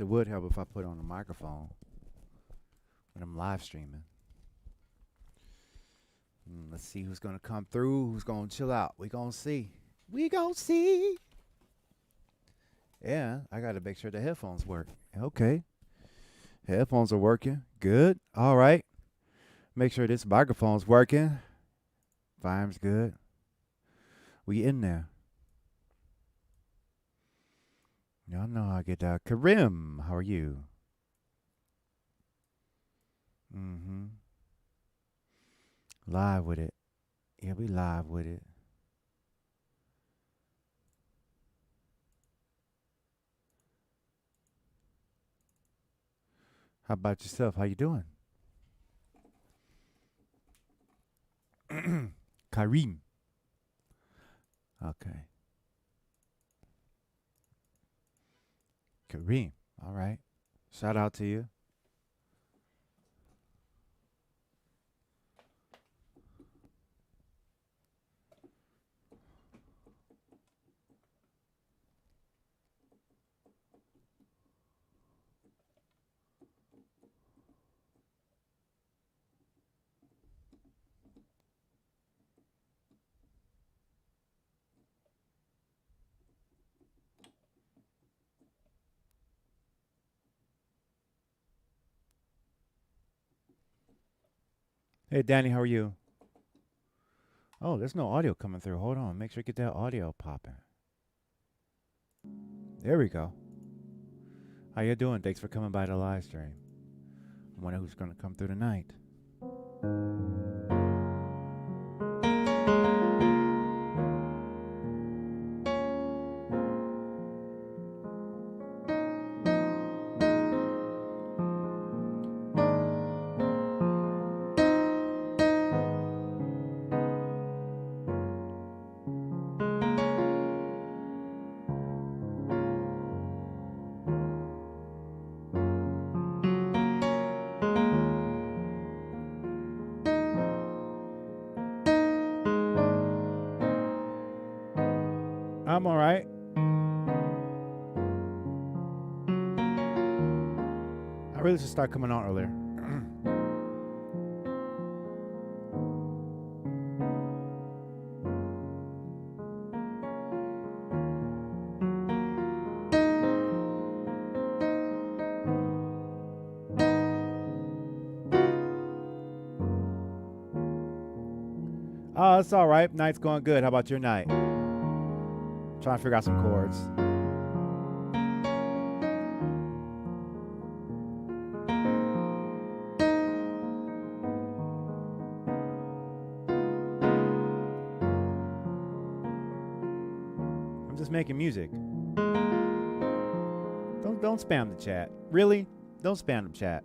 It would help if I put on a microphone when I'm live streaming. Let's see who's going to come through, who's going to chill out. We going to see. We going to see. Yeah, I got to make sure the headphones work. Okay. Headphones are working. Good. All right. Make sure this microphone's working. Volume's good. We in there. Y'all know how I get that. Karim, how are you? Mm-hmm. Live with it. Yeah, we live with it. How about yourself? How you doing? Karim. Okay. Kareem. All right. Shout out to you. Hey, Danny, how are you? Oh, there's no audio coming through. Hold on. Make sure you get that audio popping. There we go. How you doing? Thanks for coming by the live stream. I wonder who's going to come through tonight. I'm all right. I really should start coming on earlier. Oh, it's all right. Night's going good. How about your night? Trying to figure out some chords. I'm just making music. Don't spam the chat. Really? Don't spam the chat.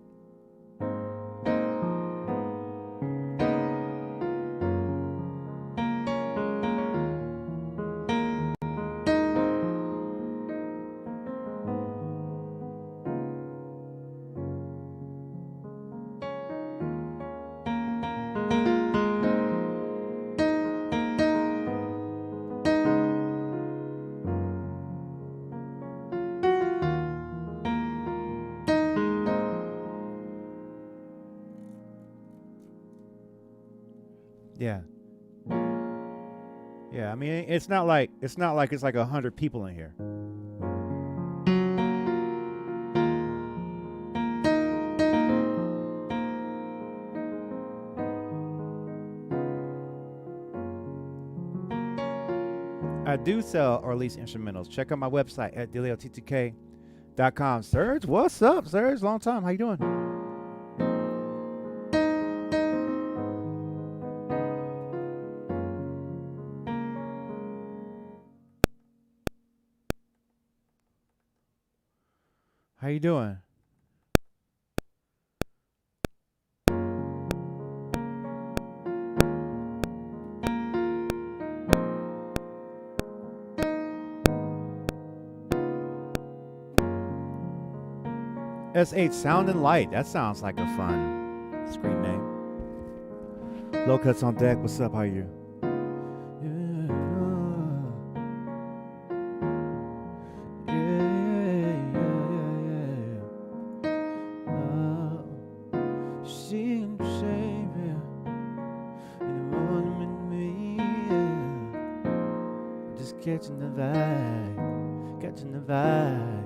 Yeah. Yeah, I mean it's not like it's like 100 people in here. I do sell or lease instrumentals. Check out my website at DelioTTK.com. Serge, what's up, Serge? Long time. How you doing? How you doing? SH Sound and Light. That sounds like a fun screen name. Low Cuts on deck. What's up? How are you? just catching the vibe, catching the vibe.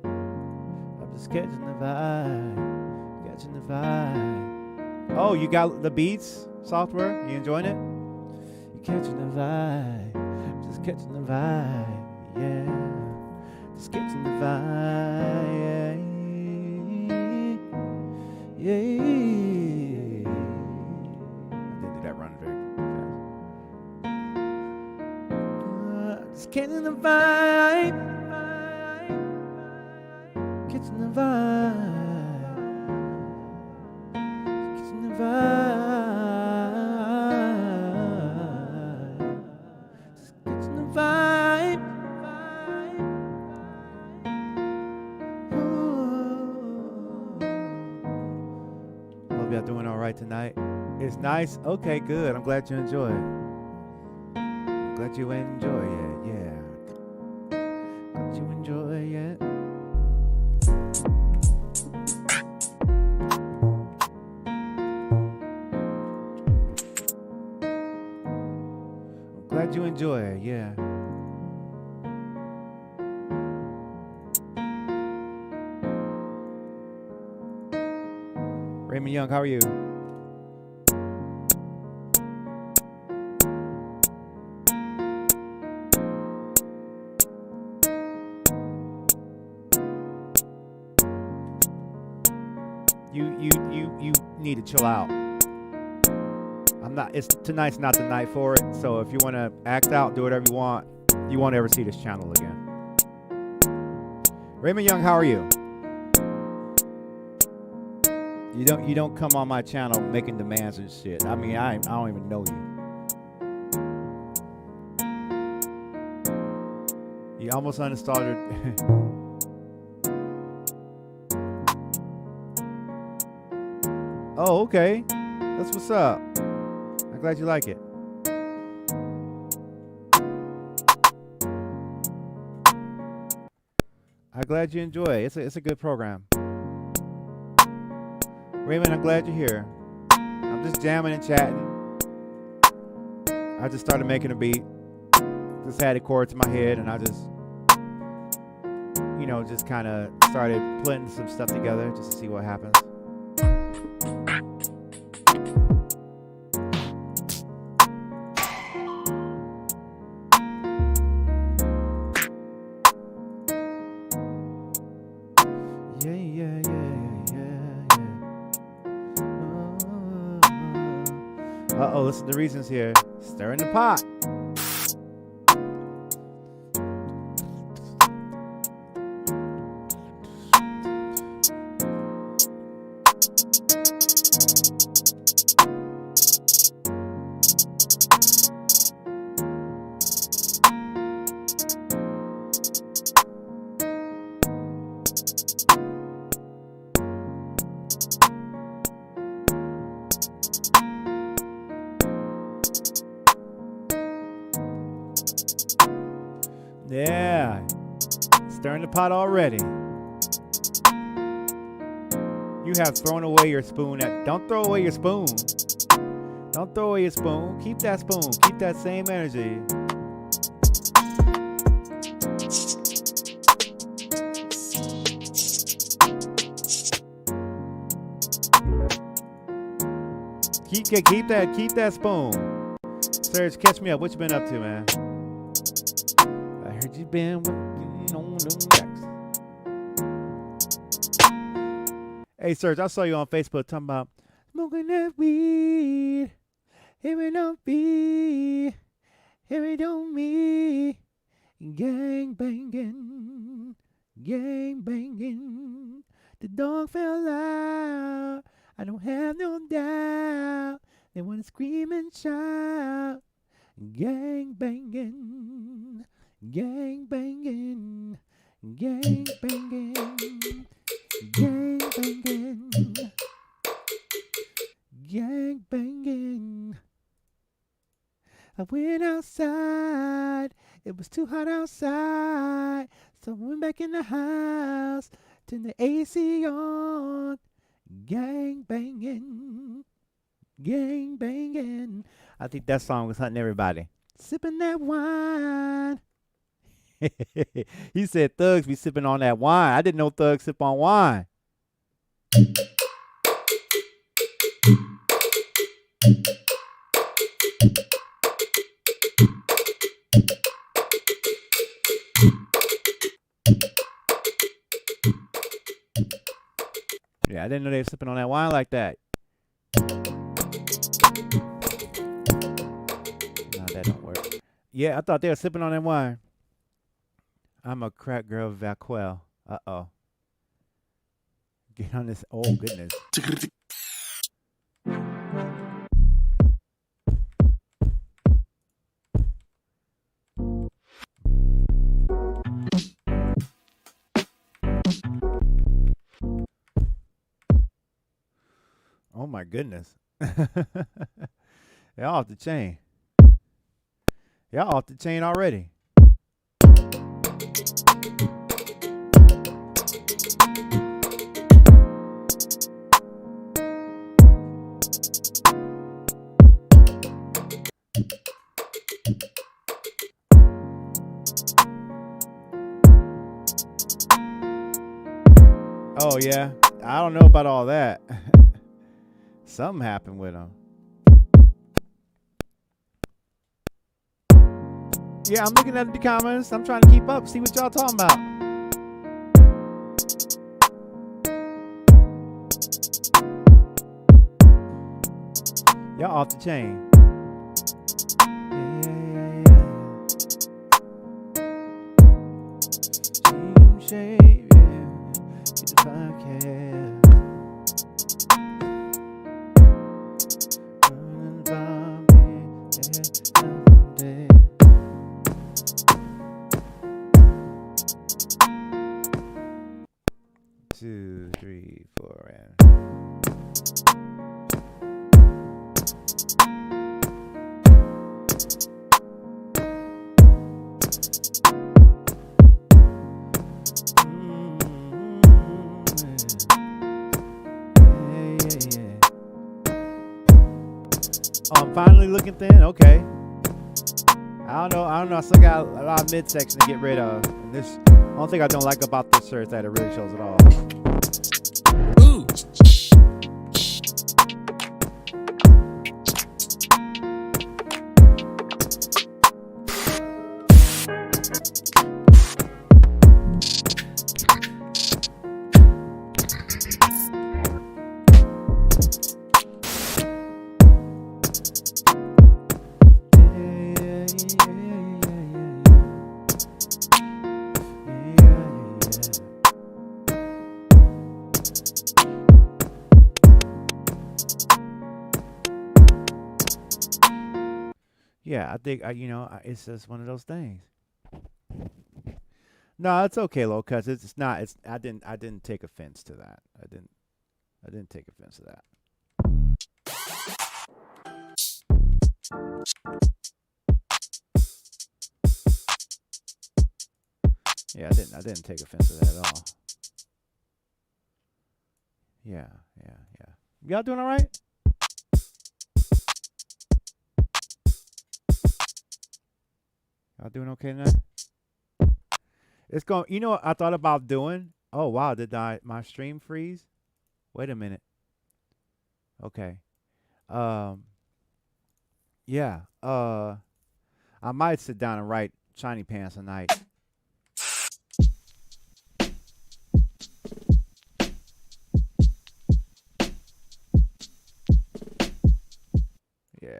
I'm just catching the vibe, catching the vibe. Oh, you got the Beats software? You enjoying it? You catching the vibe, just catching the vibe, yeah. Just catching the vibe, yeah, yeah. I didn't do that run very fast. Just catching the vibe, catching the vibe, catching the vibe. Just catching the vibe. Hope y'all doing all right tonight. It's nice. Okay, good. I'm glad you enjoy it. I'm glad you enjoy it. Yeah. Glad you enjoy it. I'm glad you enjoy it. Yeah. Raymond Young, how are you? You need to chill out. Tonight's not the night for it. So if you want to act out, do whatever you want. You won't ever see this channel again. Raymond Young, how are you? You don't come on my channel making demands and shit. I mean, I don't even know you. You almost uninstalled it. Oh, okay. That's what's up. I'm glad you like it. I'm glad you enjoy it. It's a good program. Raymond, I'm glad you're here. I'm just jamming and chatting. I just started making a beat. Just had a chord to my head, and I just, just kind of started putting some stuff together just to see what happens. Uh-oh, listen to the reasons here. Stirring the pot. Yeah, stirring the pot already. You have thrown away your spoon. Don't throw away your spoon. Don't throw away your spoon. Keep that spoon. Keep that same energy. Keep that spoon. Serge, catch me up. What you been up to, man? I heard you been working on them decks. Hey, Serge, I saw you on Facebook talking about smoking that weed. Here it don't be. Here it don't me. Gang banging. Gang banging. The dog fell out. I don't have no doubt. They want to scream and shout. Gang banging. Gang banging, gang banging, gang banging, gang banging. I went outside, it was too hot outside, so I went back in the house, turned the AC on. Gang banging, gang banging. I think that song was hunting everybody. Sipping that wine. He said thugs be sipping on that wine. I didn't know thugs sip on wine. Yeah, I didn't know they were sipping on that wine like that. No, that don't work. Yeah, I thought they were sipping on that wine. I'm a crack girl Vaquel. Uh-oh. Get on this. Oh, goodness. Oh, my goodness. Y'all off the chain. Y'all off the chain already. Oh, yeah. I don't know about all that. Something happened with him. Yeah, I'm looking at the comments. I'm trying to keep up, see what y'all talking about. Y'all off the chain. I'm finally looking thin. Okay. I don't know. I still got a lot of midsection to get rid of. And this, the only thing I don't like about this shirt is that it really shows it all. Ooh. Yeah, I think it's just one of those things. No, it's okay, Lo, cuz it's not. I didn't take offense to that. I didn't take offense to that. Yeah, I didn't take offense to that at all. Yeah. Y'all doing all right? Y'all doing okay tonight? It's going. You know what I thought about doing? Oh wow, did my stream freeze? Wait a minute. Okay. Yeah. I might sit down and write Shiny Pants tonight. Yeah.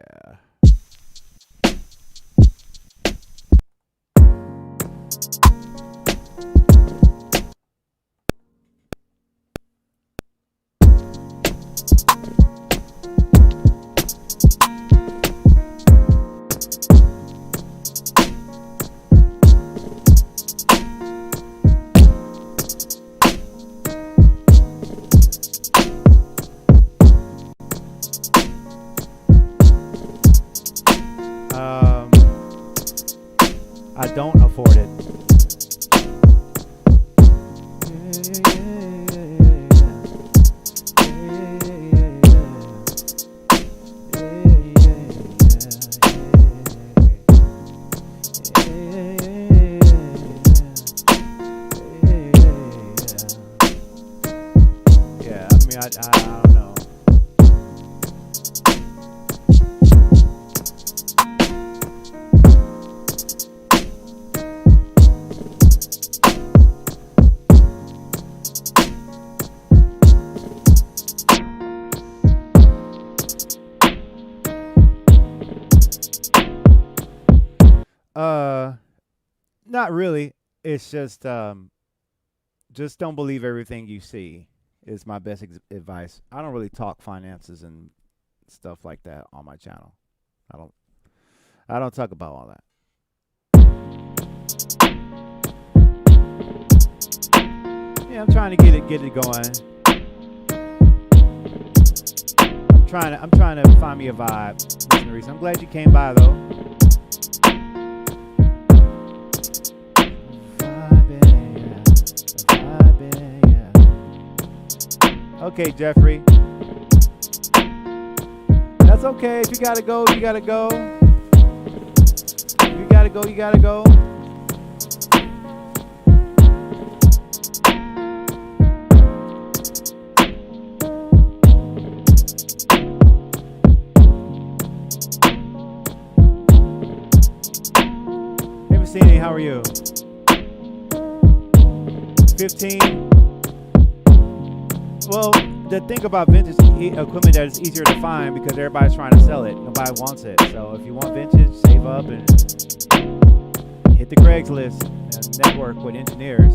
I don't afford it. but I don't know. Not really. It's just don't believe everything you see is my best advice. I don't really talk finances and stuff like that on my channel. I don't talk about all that. Yeah, I'm trying to get it going. I'm trying to find me a vibe. Listen, Reese, I'm glad you came by though. Okay, Jeffrey. That's okay. If you gotta go, you gotta go. If you gotta go, you gotta go. Hey, Messini, how are you? 15. Well, the thing about vintage equipment that is easier to find because everybody's trying to sell it. Nobody wants it. So if you want vintage, save up and hit the Craigslist and network with engineers.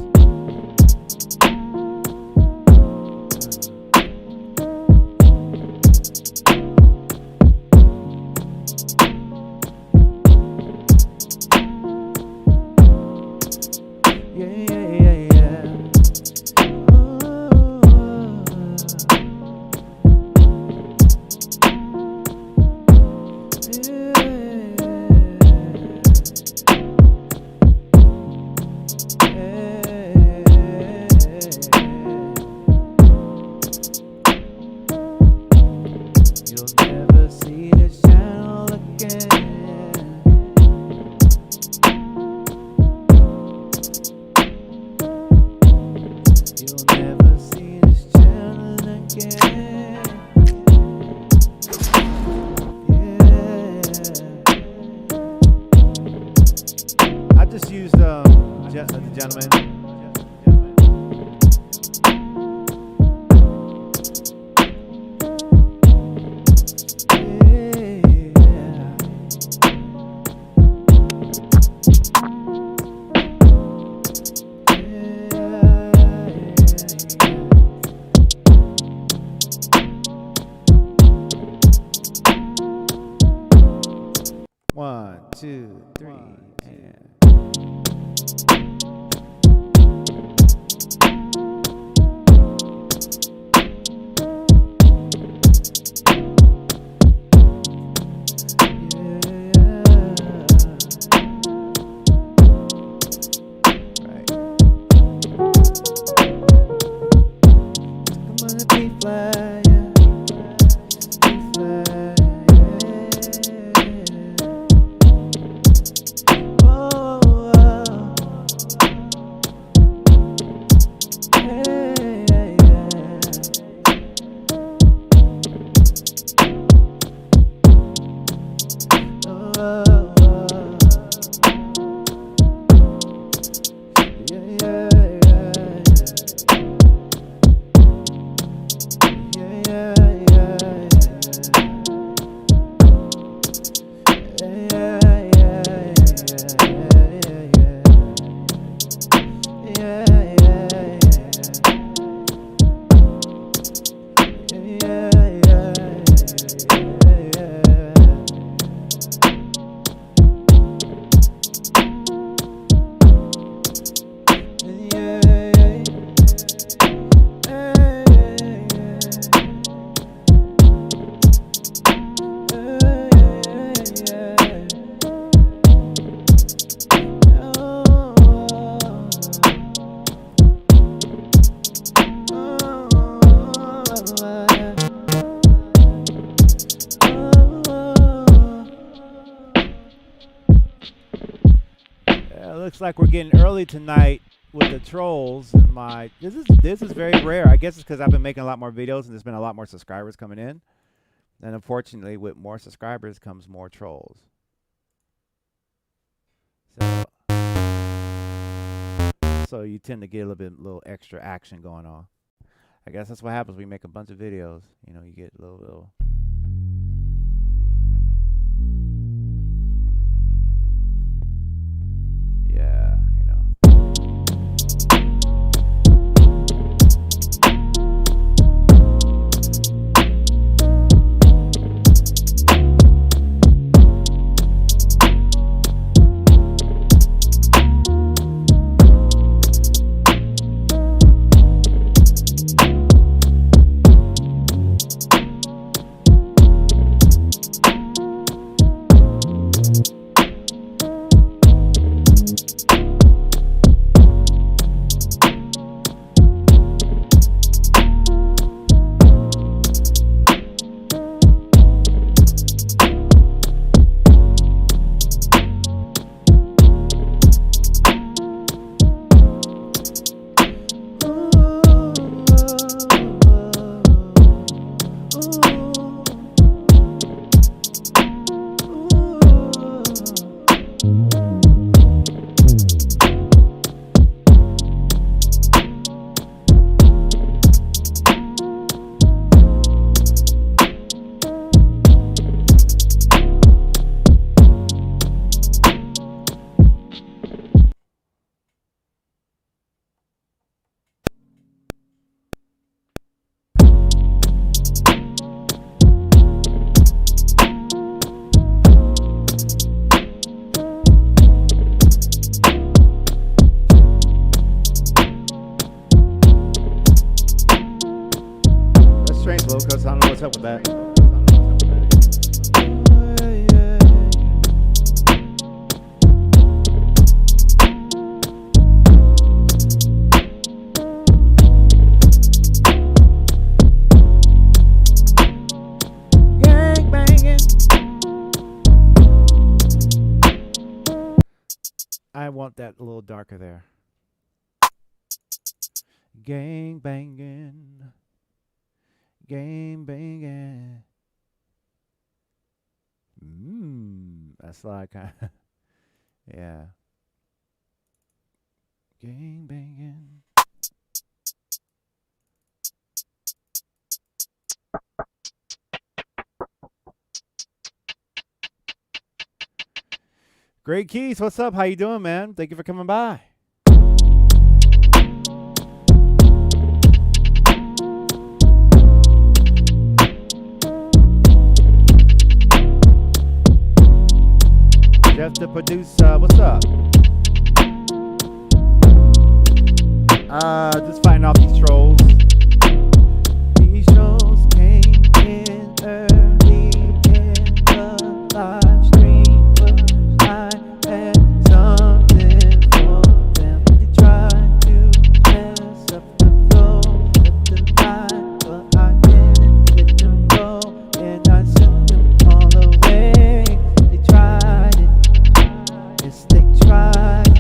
One, two, three, and It looks like we're getting early tonight with the trolls. And this is very rare. I guess it's because I've been making a lot more videos and there's been a lot more subscribers coming in. And unfortunately, with more subscribers comes more trolls. So you tend to get a little extra action going on. I guess that's what happens when you make a bunch of videos. You know, you get a little. Yeah, you know. Because I don't know what's up with that. Gang banging. I want that a little darker there. Gang banging. Game banging. That's like, yeah. Game banging. Great Keys, what's up? How you doing, man? Thank you for coming by. Jeff the producer, what's up? Just fighting off these trolls. These trolls came in early in the live stream, but I had something for them. They tried to mess up the flow of the night, but I didn't let them go, and I sent them all away. They tried it. Yes, they tried it.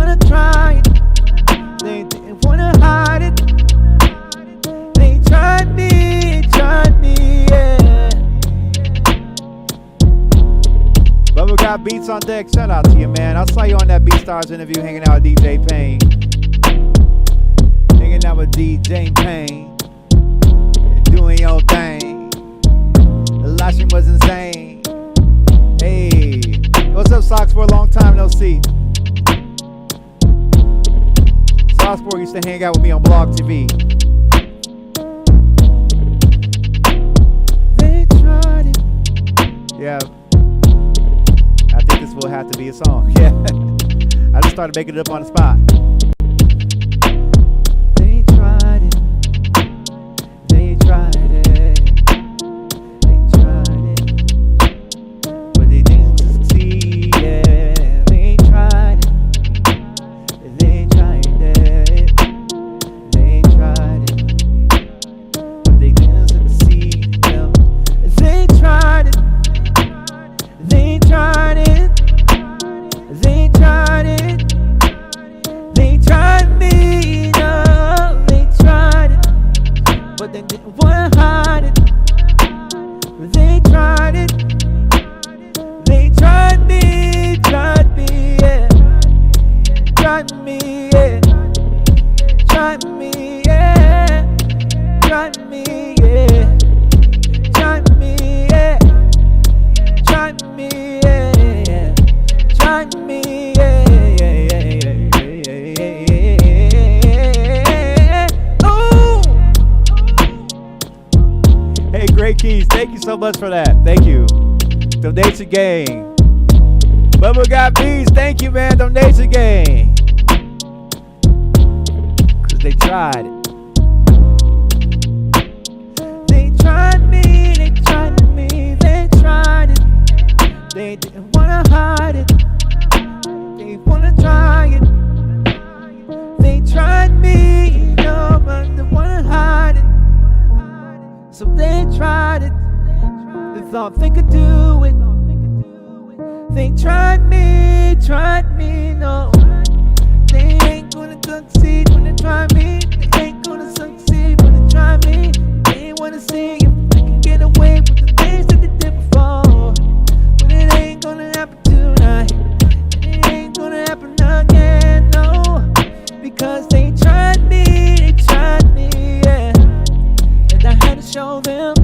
wanna try it. They didn't wanna hide it. They tried me, yeah. Bubba got beats on deck. Shout out to you, man. I saw you on that BeatStars interview hanging out with DJ Payne. Hanging out with DJ Payne. Doing your thing. The live stream was insane. Hey. What's up, Socks? For a long time no see. Socksport used to hang out with me on Blog TV. They tried it. Yeah. I think this will have to be a song. Yeah. I just started making it up on the spot. They tried it. They tried it. They tried it. But they didn't succeed. Yeah. They tried it. They tried it. They tried it. But they didn't succeed. Yeah. They tried it. They tried it. They tried it. They tried me. No, they tried it. But they didn't wanna hide it. They tried it. They tried me, yeah. Tried me, yeah. Tried me, yeah. Tried me, yeah. Tried me, yeah. Tried me, yeah. Tried me, yeah. Ooh. Hey, Great Keys, thank you so much for that. Thank you. Donation gang. Bubba got beats, thank you, man. Donation gang. Cause they tried it. They tried me, they tried me, they tried it. They didn't wanna hide it. They wanna try it. They tried me, no, but they wanna hide it. So they tried it. They thought they could do it. They tried me, no. They ain't gonna succeed when they try me. They ain't gonna succeed when they try me. They wanna see if they can get away with the things that they did before. But it ain't gonna happen tonight. And it ain't gonna happen again, no. Because they tried me, yeah. And I had to show them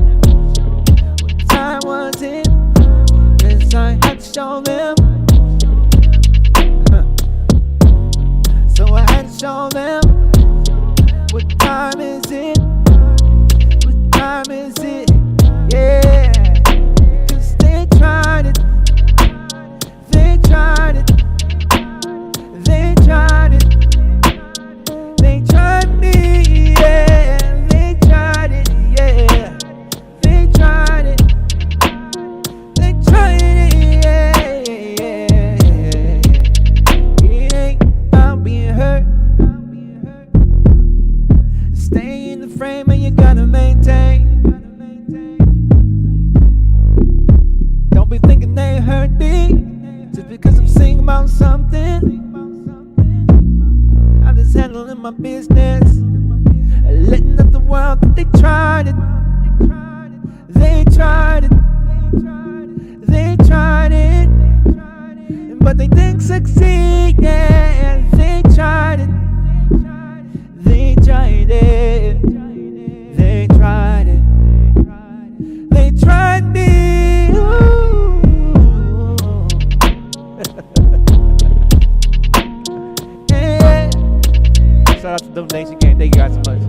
what time was it. Cause I had to show them. So I had to show them. What time is it? What time is it? Yeah. Because they tried it. They tried it. They tried it. They tried me, yeah. They tried it, yeah. They tried it. They tried it, yeah. It ain't about being hurt. Stay in the frame and you gotta maintain. Don't be thinking they hurt me just because I'm singing about something. I'm just handling my business, letting up the world that they tried it. They tried it. They tried it. But they didn't succeed, yeah. They tried it. They tried it. They tried it. They tried me. Ooh. Yeah. Shout out to Donation Gang. Thank you guys so much.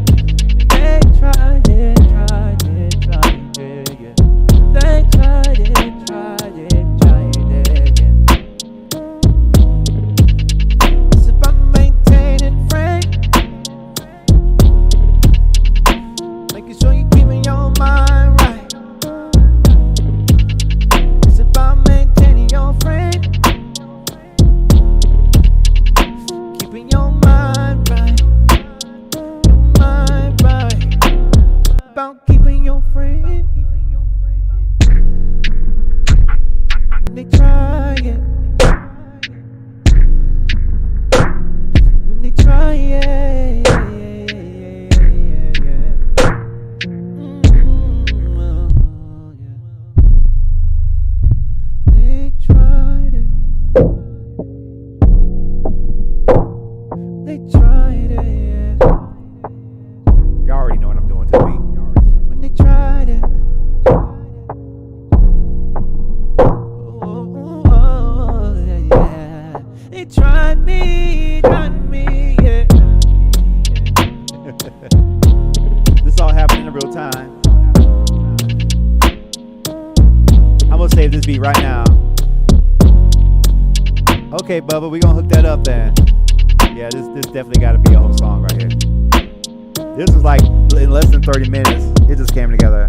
They tried it, tried it, tried it, yeah. They tried it, tried it, tried it, yeah. It's about maintaining frame. Making sure you're keeping your mind right. It's about maintaining your frame. Keeping your mind right. Your mind right. About keeping your frame. of it. We gonna hook that up then. Yeah, this definitely got to be a whole song right here. This was like in less than 30 minutes. It just came together.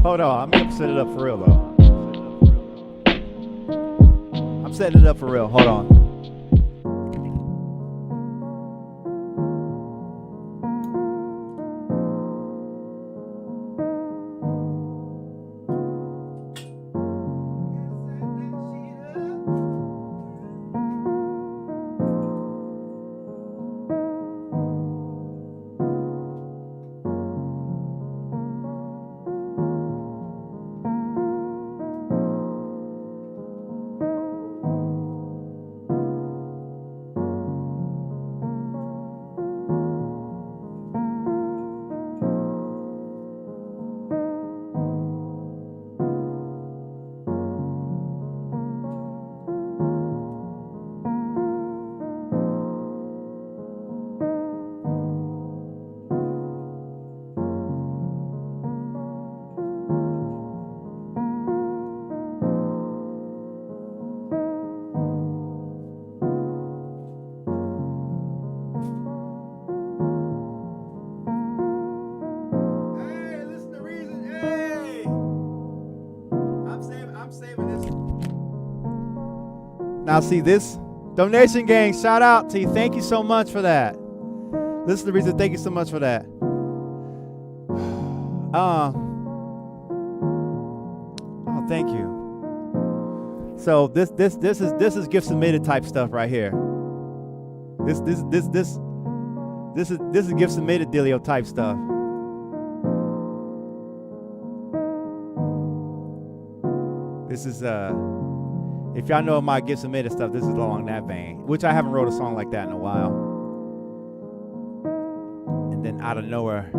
Hold on, I'm gonna set it up for real though. I'm setting it up for real. Hold on. Now see this donation gang, shout out to you. Thank you so much for that. Listen to the reason, thank you so much for that. Oh, thank you. So this is gift submitted type stuff right here. This is gift submitted dealio type stuff. This is if y'all know my gift submitted stuff, this is along that vein, which I haven't wrote a song like that in a while. And then out of nowhere,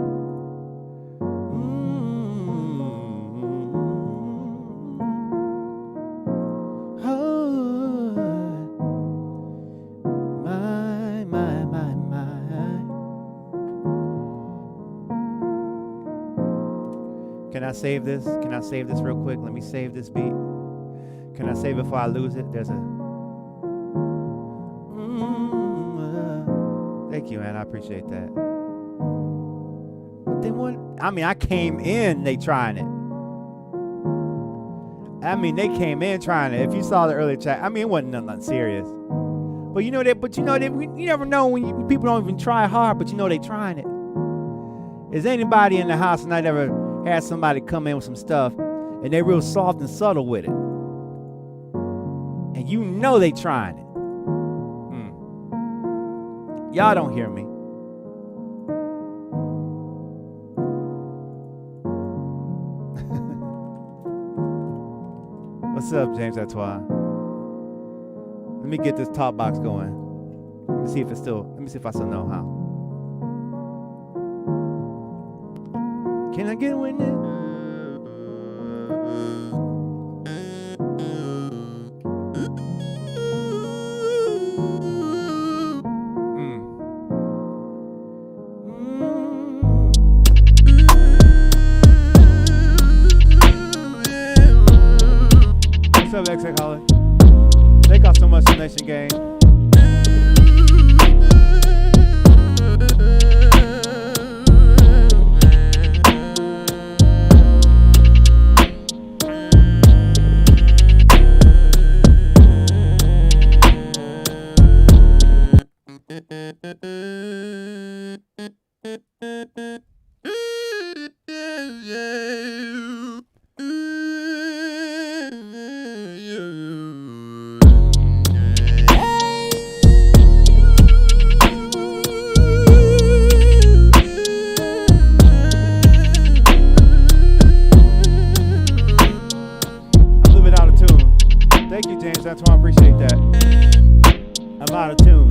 Can I save this? Can I save this real quick? Let me save this beat. Can I save it before I lose it? There's a... Thank you, man. I appreciate that. But then what? I mean, I came in, they trying it. I mean, they came in trying it. If you saw the earlier chat, I mean, it wasn't nothing serious. But you know that. But you know that. You never know when people don't even try hard, but you know they trying it. Is anybody in the house and I ever had somebody come in with some stuff and they real soft and subtle with it, and you know they trying it? Y'all don't hear me. What's up, James Atois? Let me get this top box going. Let me see if I still know how. Can I get a witness? Nation gang. Thank you, James Antoine. Appreciate that. I'm out of tune.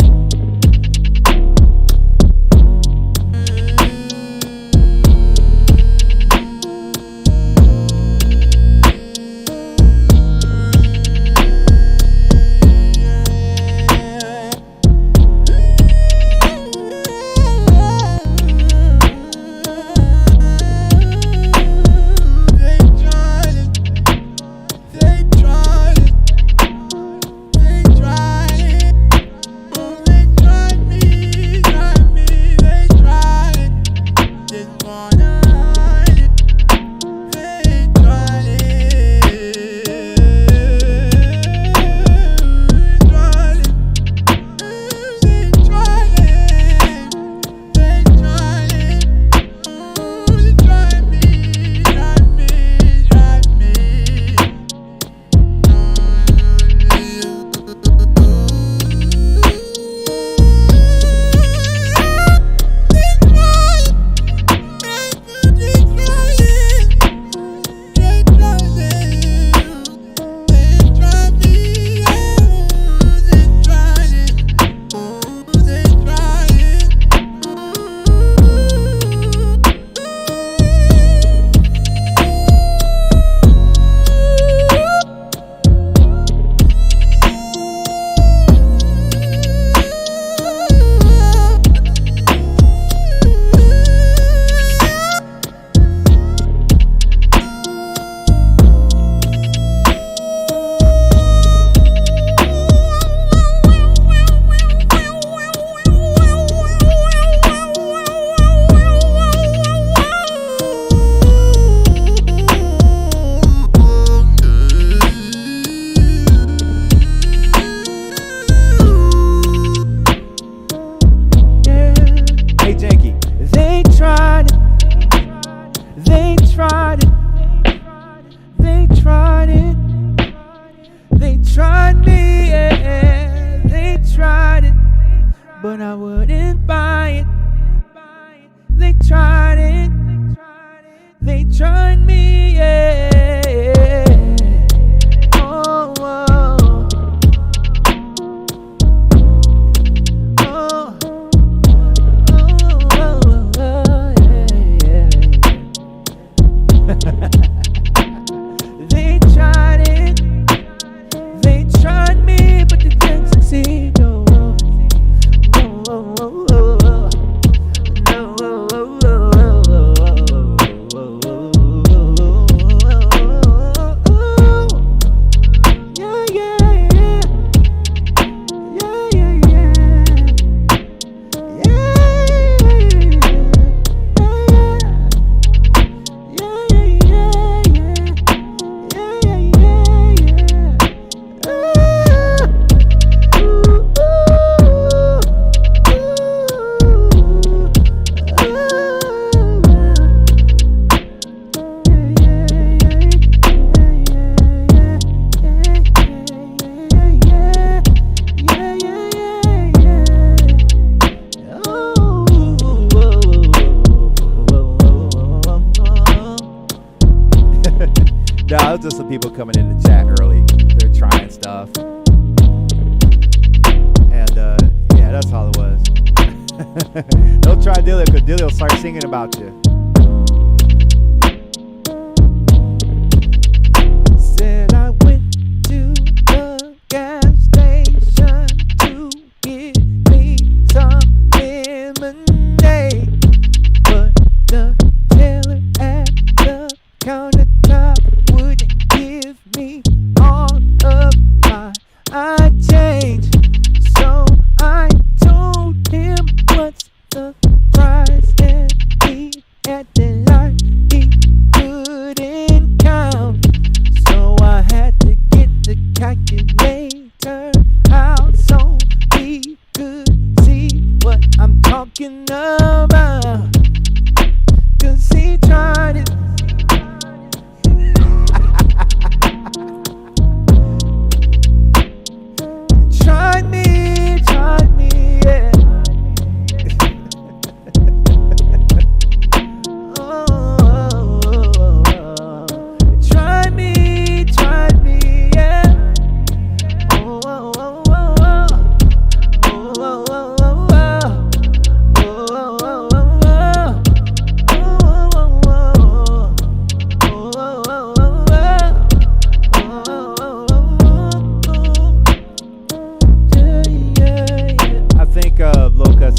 But I wouldn't buy it. They tried it. They tried me, yeah. Oh, oh. Oh, oh, oh, oh, yeah, yeah. They tried it. They tried me, but they didn't succeed. Oh. No, it was just some people coming in the chat early. They're trying stuff. And yeah, that's all it was. Don't try Dilly, because Dilly will start singing about you. Said I went to the gas station to get me some lemonade, but the teller at the countertop wouldn't give me all of my change.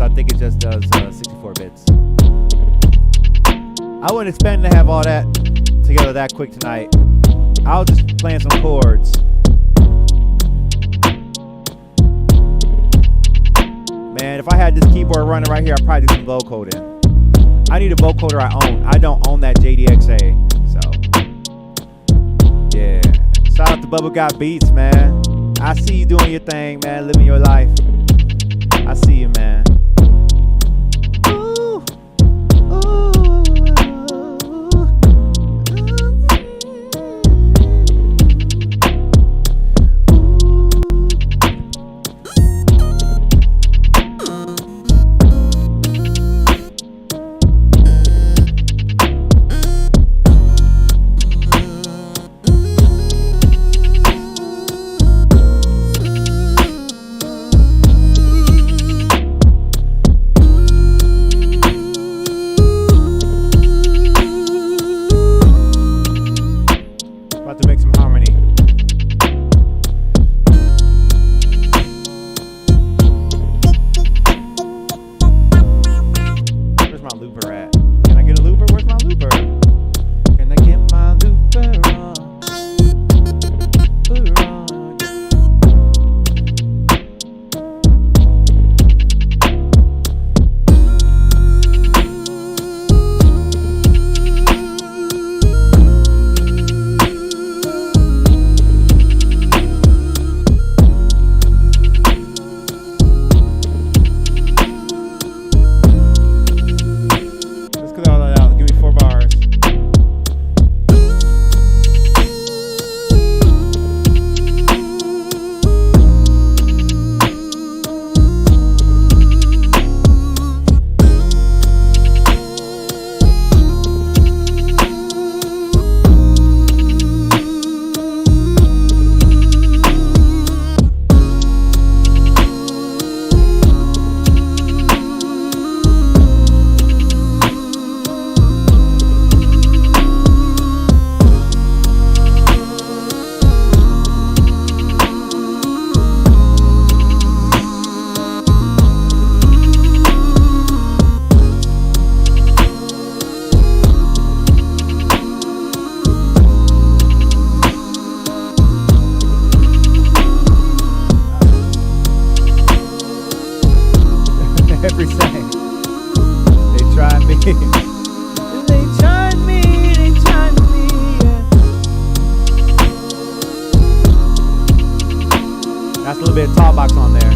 I think it just does 64 bits. I wasn't expecting to have all that together that quick tonight. I was just playing some chords. Man, if I had this keyboard running right here, I'd probably do some vocoding. I need a vocoder I own. I don't own that JDXA, so yeah. Shout out to Bubba Got Beats, man. I see you doing your thing, man, living your life. I see you, man. Ooh, ooh. Every second. They tried me. They tried me, they tried me, yeah. That's a little bit of top box on there.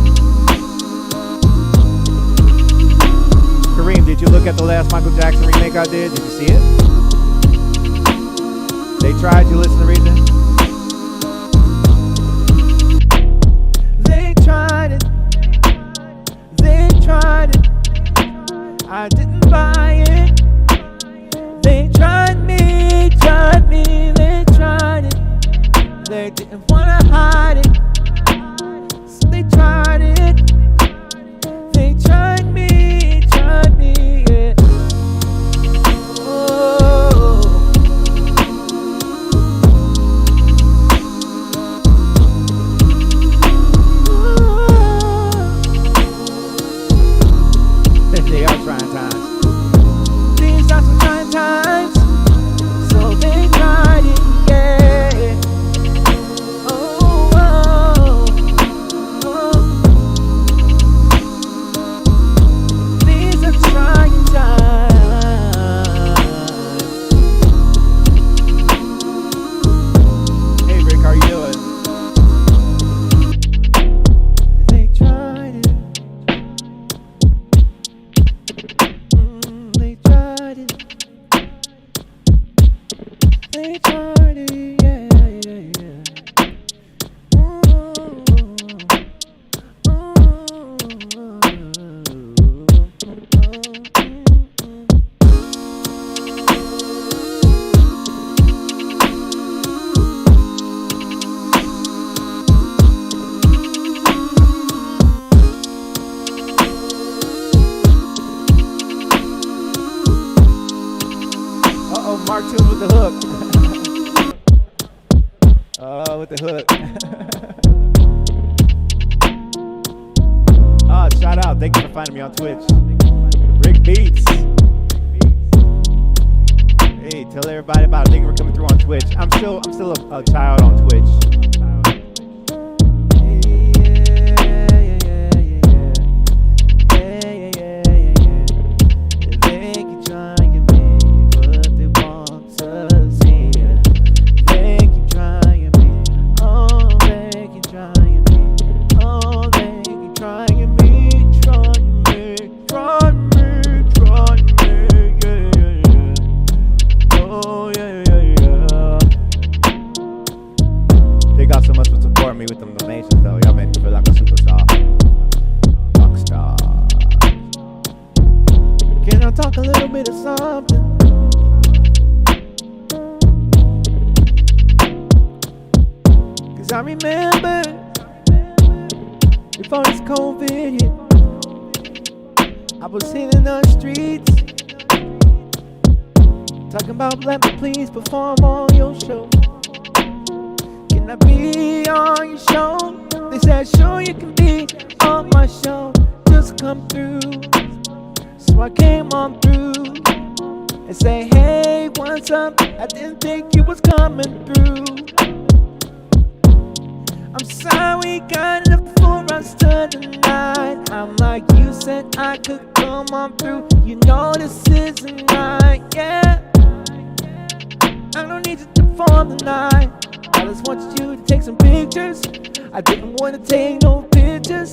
Kareem, did you look at the last Michael Jackson remake I did? Did you see it? They tried, you listen to reason? They tried it. They tried it, I didn't buy it. They tried me, they tried it. They didn't wanna hide it, so they tried it. They tried me, yeah. Oh. They are trying times. These are some trying times, so they tried it, yeah. Oh, oh, oh. These are trying times. Hey Rick, how you doing? They tried it. They tried it. They tried it, yeah, yeah, yeah. Uh-oh, Mark Tools with the hook. With the hook. Oh, shout out. Thank you for finding finding me on Twitch. Rick Beats. Hey, tell everybody about it. We're coming through on Twitch. I'm still a child on Twitch. Perform on your show. Can I be on your show? They said sure you can be on my show. Just come through. So I came on through and say, hey, what's up? I didn't think you was coming through. I'm sorry, got enough for us tonight. I'm like, you said I could come on through. You know this isn't right, yeah. I don't need you to perform tonight. I just want you to take some pictures. I didn't want to take no pictures.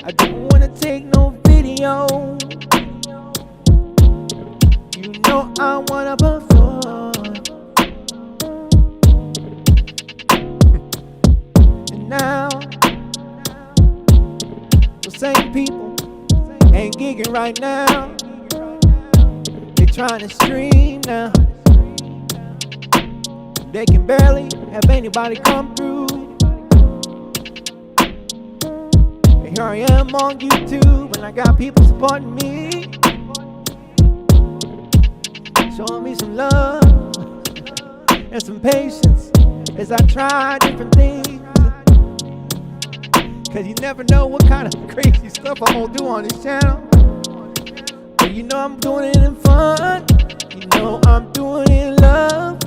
I didn't want to take no video. You know I want to perform. And now those same people ain't gigging right now. They trying to stream now. They can barely have anybody come through. And here I am on YouTube, and I got people supporting me, showing me some love and some patience as I try different things. Cause you never know what kind of crazy stuff I'm gonna do on this channel. But you know I'm doing it in fun. You know I'm doing it in love.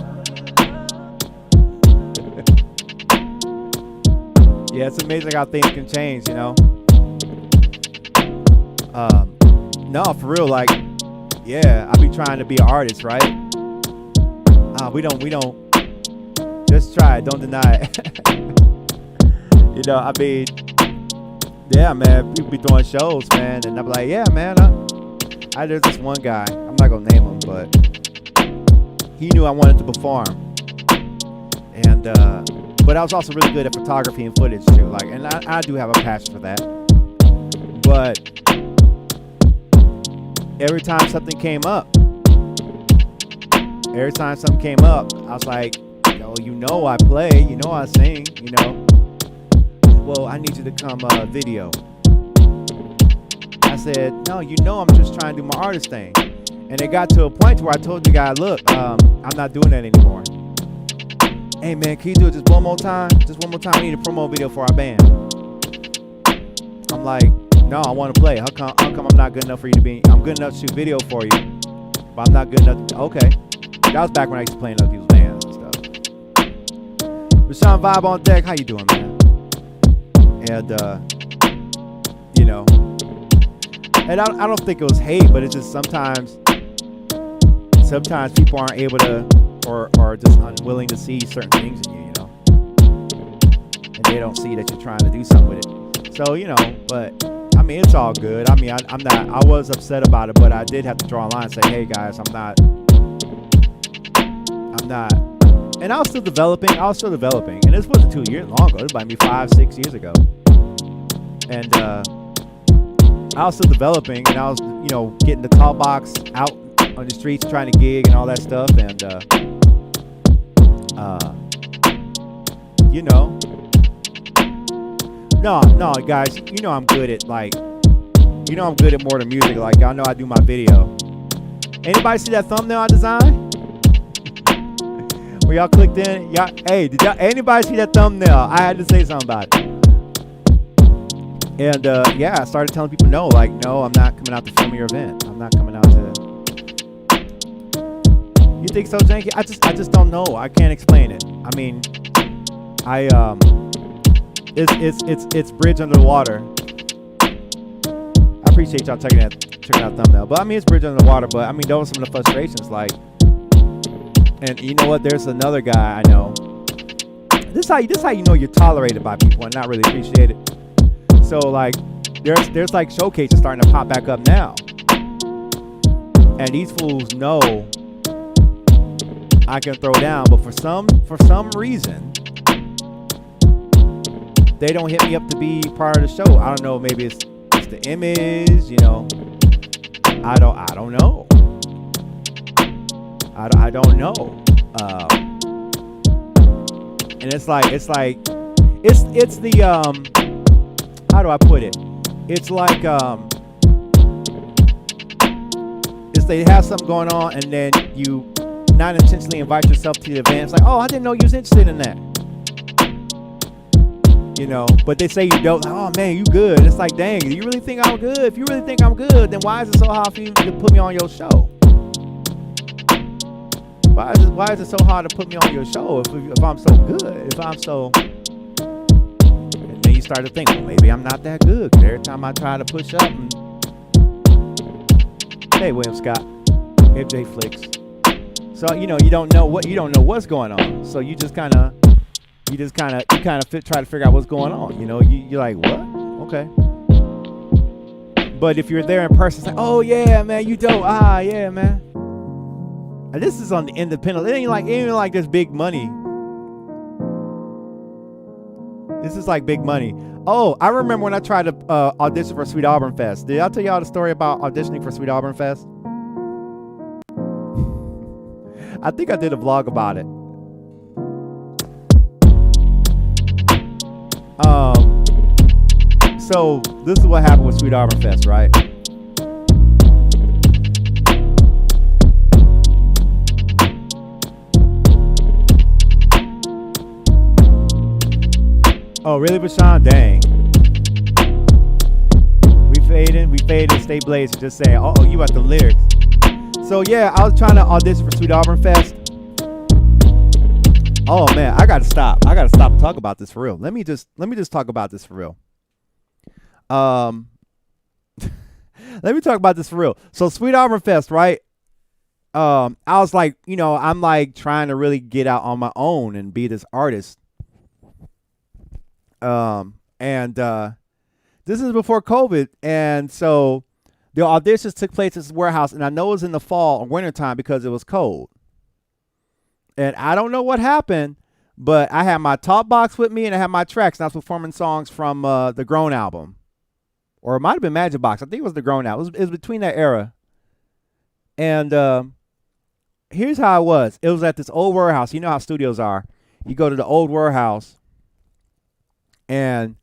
Yeah, it's amazing how things can change, you know. No, for real, like, yeah, I be trying to be an artist, right? We don't. Just try it, don't deny it. You know, I mean, yeah, man, people be doing shows, man, and I'm like, yeah, man, there's this one guy, I'm not gonna name him, but he knew I wanted to perform, and but I was also really good at photography and footage too. Like, and I do have a passion for that. But every time something came up, I was like, yo, you know I play, you know I sing, you know. Well, I need you to come video. I said, no, you know I'm just trying to do my artist thing. And it got to a point where I told the guy, look, I'm not doing that anymore. Hey man, can you do it just one more time? Just one more time. We need a promo video for our band. I'm like, no, I want to play. How come I'm not good enough for you to be? I'm good enough to shoot video for you, but I'm not good enough. Okay, that was back when I used to play in other people's bands and stuff. Rashawn Vibe on deck. How you doing, man? And you know, and I don't think it was hate, but it's just sometimes people aren't able to. Or just unwilling to see certain things in you, you know, and they don't see that you're trying to do something with it. So, you know, but I mean, it's all good. I mean, I was upset about it, but I did have to draw a line and say, hey guys, I'm not, and I was still developing, and this wasn't 2 years long ago, it was about maybe 5-6 years ago, and I was still developing, and I was, you know, getting the call box out on the streets, trying to gig and all that stuff, and you know, no, guys, you know I'm good at, like, you know I'm good at more than music. Like, y'all know I do my video. Anybody see that thumbnail I designed? Where y'all clicked in? Y'all, hey, anybody see that thumbnail? I had to say something about it. And yeah, I started telling people no, like, no, I'm not coming out to film your event. I'm not coming out to. You think so, Janky? I just don't know. I can't explain it. I mean, it's bridge under the water. I appreciate y'all checking out thumbnail, but I mean it's bridge under the water. But I mean those are some of the frustrations, like, and you know what? There's another guy I know. This how you know you're tolerated by people and not really appreciated. So like, there's like showcases starting to pop back up now, and these fools know I can throw down, but for some reason they don't hit me up to be part of the show. I don't know. Maybe it's the image, you know. I don't know. I don't know. And it's the how do I put it? It's like it's they have something going on and then you not intentionally invite yourself to the event. It's like, oh, I didn't know you was interested in that. You know, but they say you don't. Oh man, you good. It's like, dang, do you really think I'm good? If you really think I'm good, then why is it so hard for you to put me on your show? Why is it so hard to put me on your show if I'm so good? If I'm so, and then you start to think, well, maybe I'm not that good. Cause every time I try to push up, and hey, William Scott, FJ Flicks. So you know, you don't know what's going on. So you kind of try to figure out what's going on. You know, you're like, what? Okay. But if you're there in person, it's like, oh yeah, man, you dope. Ah, yeah, man. And this is on the independent. It ain't like this big money. This is like big money. Oh, I remember when I tried to audition for Sweet Auburn Fest. Did I tell y'all the story about auditioning for Sweet Auburn Fest? I think I did a vlog about it. So this is what happened with Sweet Auburn Fest, right? Oh, really, Bashan? Dang. We faded, stay blazing, just saying, oh, you got the lyrics. So yeah, I was trying to audition for Sweet Auburn Fest. Oh man, I gotta stop and talk about this for real. Let me just talk about this for real. Let me talk about this for real. So Sweet Auburn Fest, right? I was like, you know, I'm like trying to really get out on my own and be this artist. This is before COVID, and so the auditions took place at this warehouse, and I know it was in the fall or winter time because it was cold. And I don't know what happened, but I had my talk box with me and I had my tracks, and I was performing songs from the Grown album. Or it might have been Magic Box. I think it was the Grown album. It was between that era. And here's how it was. It was at this old warehouse. You know how studios are. You go to the old warehouse, and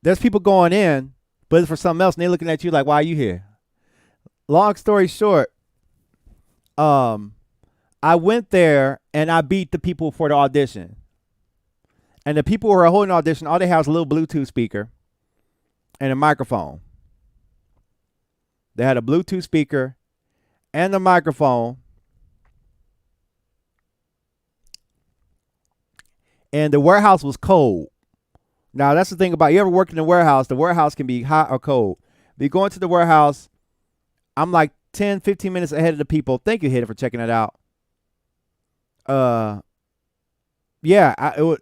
there's people going in, but it's for something else, and they're looking at you like, why are you here? Long story short, I went there, and I beat the people for the audition. And the people who were holding the audition, all they had was a little Bluetooth speaker and a microphone. They had a Bluetooth speaker and a microphone. And the warehouse was cold. Now, that's the thing about, you ever worked in a warehouse, the warehouse can be hot or cold. But you go into the warehouse, I'm like 10, 15 minutes ahead of the people. Thank you, Hidden, for checking it out. Yeah, it was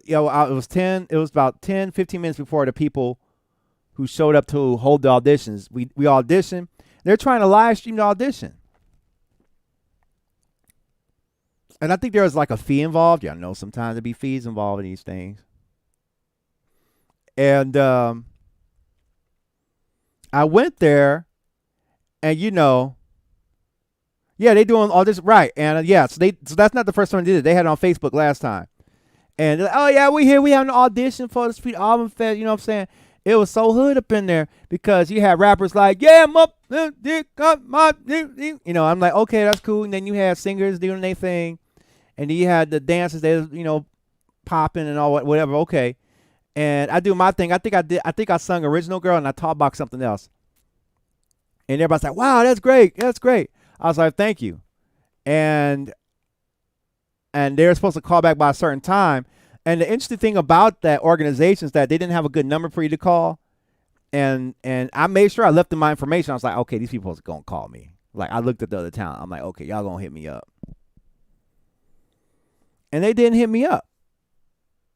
about 10, 15 minutes before the people who showed up to hold the auditions. We auditioned. They're trying to live stream the audition. And I think there was like a fee involved. Y'all know sometimes there be fees involved in these things. And I went there, and you know, yeah, they doing all this right. And so that's not the first time they did it. They had it on Facebook last time. And they're like, oh yeah, we here. We have an audition for the Sweet Auburn Fest. You know what I'm saying? It was so hood up in there because you had rappers like, yeah, I'm up, you know. I'm like, okay, that's cool. And then you had singers doing their thing, and then you had the dancers, they, you know, popping and all whatever. Okay, and I do my thing. I think I sung Original Girl and I talked about something else. And everybody's like, wow, that's great. That's great. I was like, thank you. And they're supposed to call back by a certain time. And the interesting thing about that organization is that they didn't have a good number for you to call. And I made sure I left them my information. I was like, okay, these people are going to call me. Like, I looked at the other town. I'm like, okay, y'all going to hit me up. And they didn't hit me up.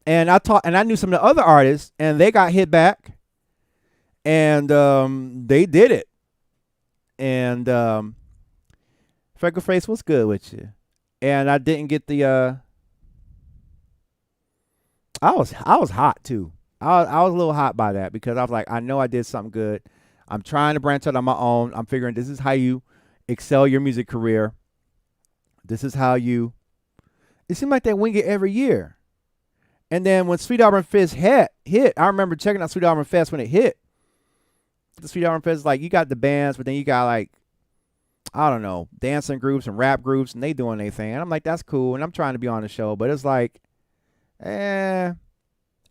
And I knew some of the other artists, and they got hit back. And they did it. And Freckle Face, what's good with you? And I didn't get the I was hot too. I was a little hot by that because I was like, I know I did something good. I'm trying to branch out on my own. I'm figuring this is how you excel your music career. This is how you. It seemed like they wing it every year. And then when Sweet Auburn Fest hit, I remember checking out Sweet Auburn Fest when it hit. The Sweet Auburn Fest is like, you got the bands, but then you got like, I don't know, dancing groups and rap groups, and they doing their thing. And I'm like, that's cool. And I'm trying to be on the show, but it's like, I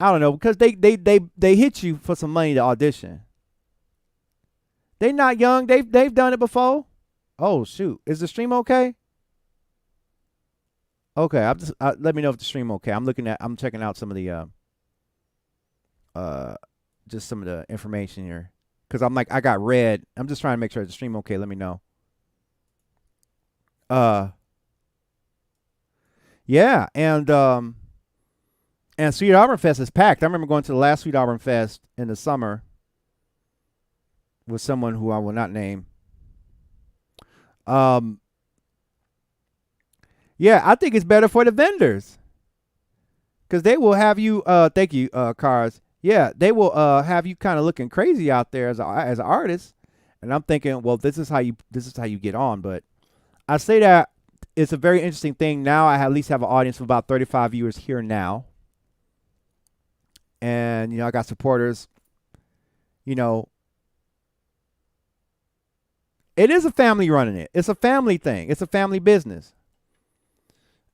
don't know, because they hit you for some money to audition. They not young. They've done it before. Oh shoot, is the stream okay? Okay, let me know if the stream okay. I'm checking out some of the just some of the information here, because I'm like, I got red. I'm just trying to make sure the stream okay. Let me know. Yeah, and Sweet Auburn Fest is packed. I remember going to the last Sweet Auburn Fest in the summer with someone who I will not name. Yeah, I think it's better for the vendors, because they will have you. Thank you, Cars. Yeah, they will have you kind of looking crazy out there as an artist, and I'm thinking, well, this is how you get on. But I say that it's a very interesting thing. Now I at least have an audience of about 35 viewers here now. And, I got supporters. It is a family running it. It's a family thing. It's a family business.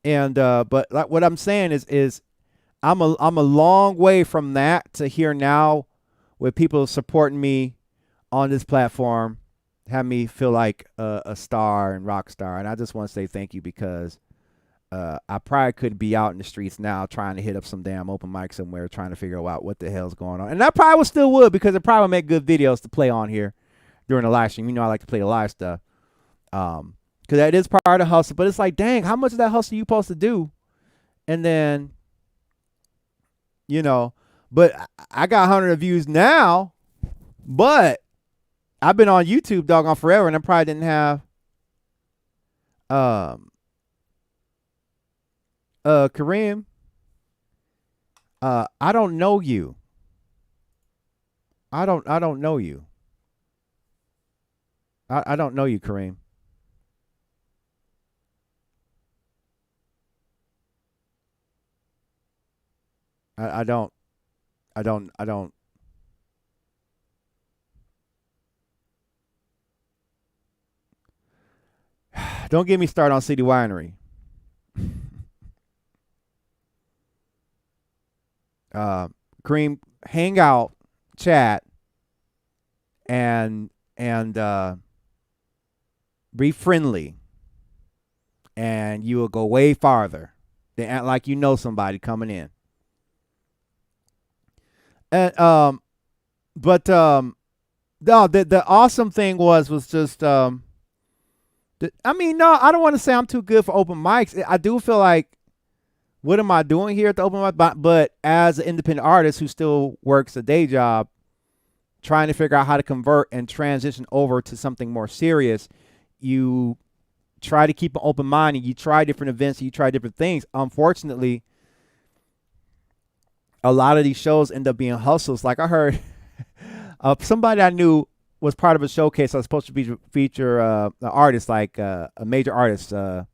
And but like what I'm saying is I'm a long way from that to here now, with people supporting me on this platform, have me feel like a star and rock star. And I just want to say thank you, because I probably could be out in the streets now trying to hit up some damn open mic somewhere, trying to figure out what the hell's going on. And I probably still would, because it probably make good videos to play on here during the live stream. I like to play the live stuff. Because that is part of the hustle. But it's like, dang, how much of that hustle you supposed to do? And then, but I got 100 views now, but I've been on YouTube doggone forever, and I probably didn't have Kareem, I don't know you. I don't know you. I don't know you, Kareem. I don't. Don't get me started on City Winery. Kareem, hang out, chat, and be friendly, and you will go way farther than act like somebody coming in. And no, the awesome thing was just no, I don't want to say I'm too good for open mics. I do feel like, what am I doing here at the open mic? But as an independent artist who still works a day job, trying to figure out how to convert and transition over to something more serious, you try to keep an open mind, and you try different events, and you try different things. Unfortunately, a lot of these shows end up being hustles. Like I heard somebody I knew was part of a showcase. I was supposed to feature an artist, like a major artist, and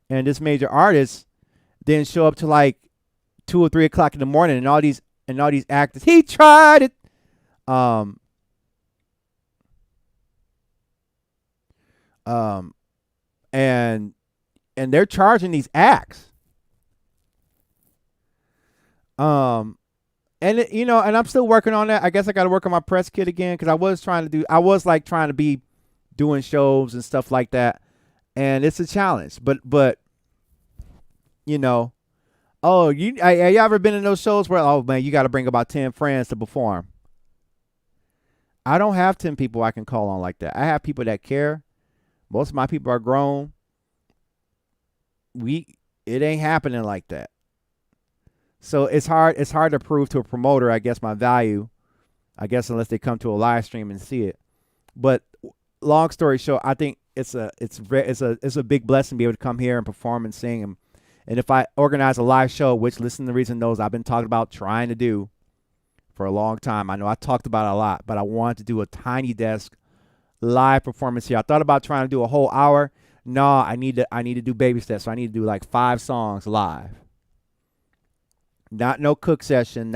this major artist didn't show up till like 2 or 3 o'clock in the morning, and all these actors, he tried it. And they're charging these acts. And you know, and I'm still working on that. I guess I got to work on my press kit again because I was trying to be doing shows and stuff like that, and it's a challenge. But you know, oh, have you ever been in those shows where, oh man, you got to bring about 10 friends to perform? I don't have 10 people I can call on like that. I have people that care. Most of my people are grown. It ain't happening like that. So it's hard to prove to a promoter, I guess, my value. I guess unless they come to a live stream and see it. But long story short, I think it's a big blessing to be able to come here and perform and sing. And if I organize a live show, which Listen to Reason knows I've been talking about trying to do for a long time. I know I talked about it a lot, but I wanted to do a tiny desk live performance here. I thought about trying to do a whole hour. No, I need to do baby steps. So I need to do like 5 songs live. Not no cook session,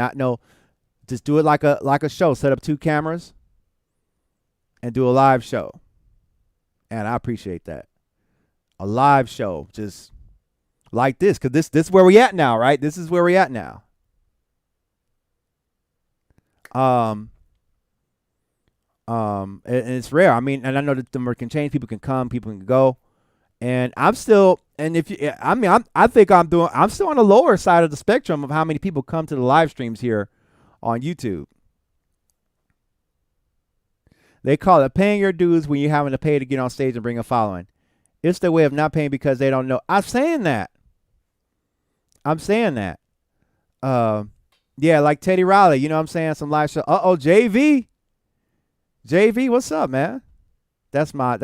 just do it like a show. Set up 2 cameras and do a live show. And I appreciate that. A live show, just like this, because this is where we at now, right? This is where we at now. And it's rare. I mean, and I know that the number can change. People can come, people can go. And I'm still, and if you, I mean, I think I'm still on the lower side of the spectrum of how many people come to the live streams here on YouTube. They call it paying your dues when you're having to pay to get on stage and bring a following. It's their way of not paying because they don't know. I'm saying that. Yeah, like Teddy Riley, you know what I'm saying? Some live show. JV. JV, what's up, man? That's my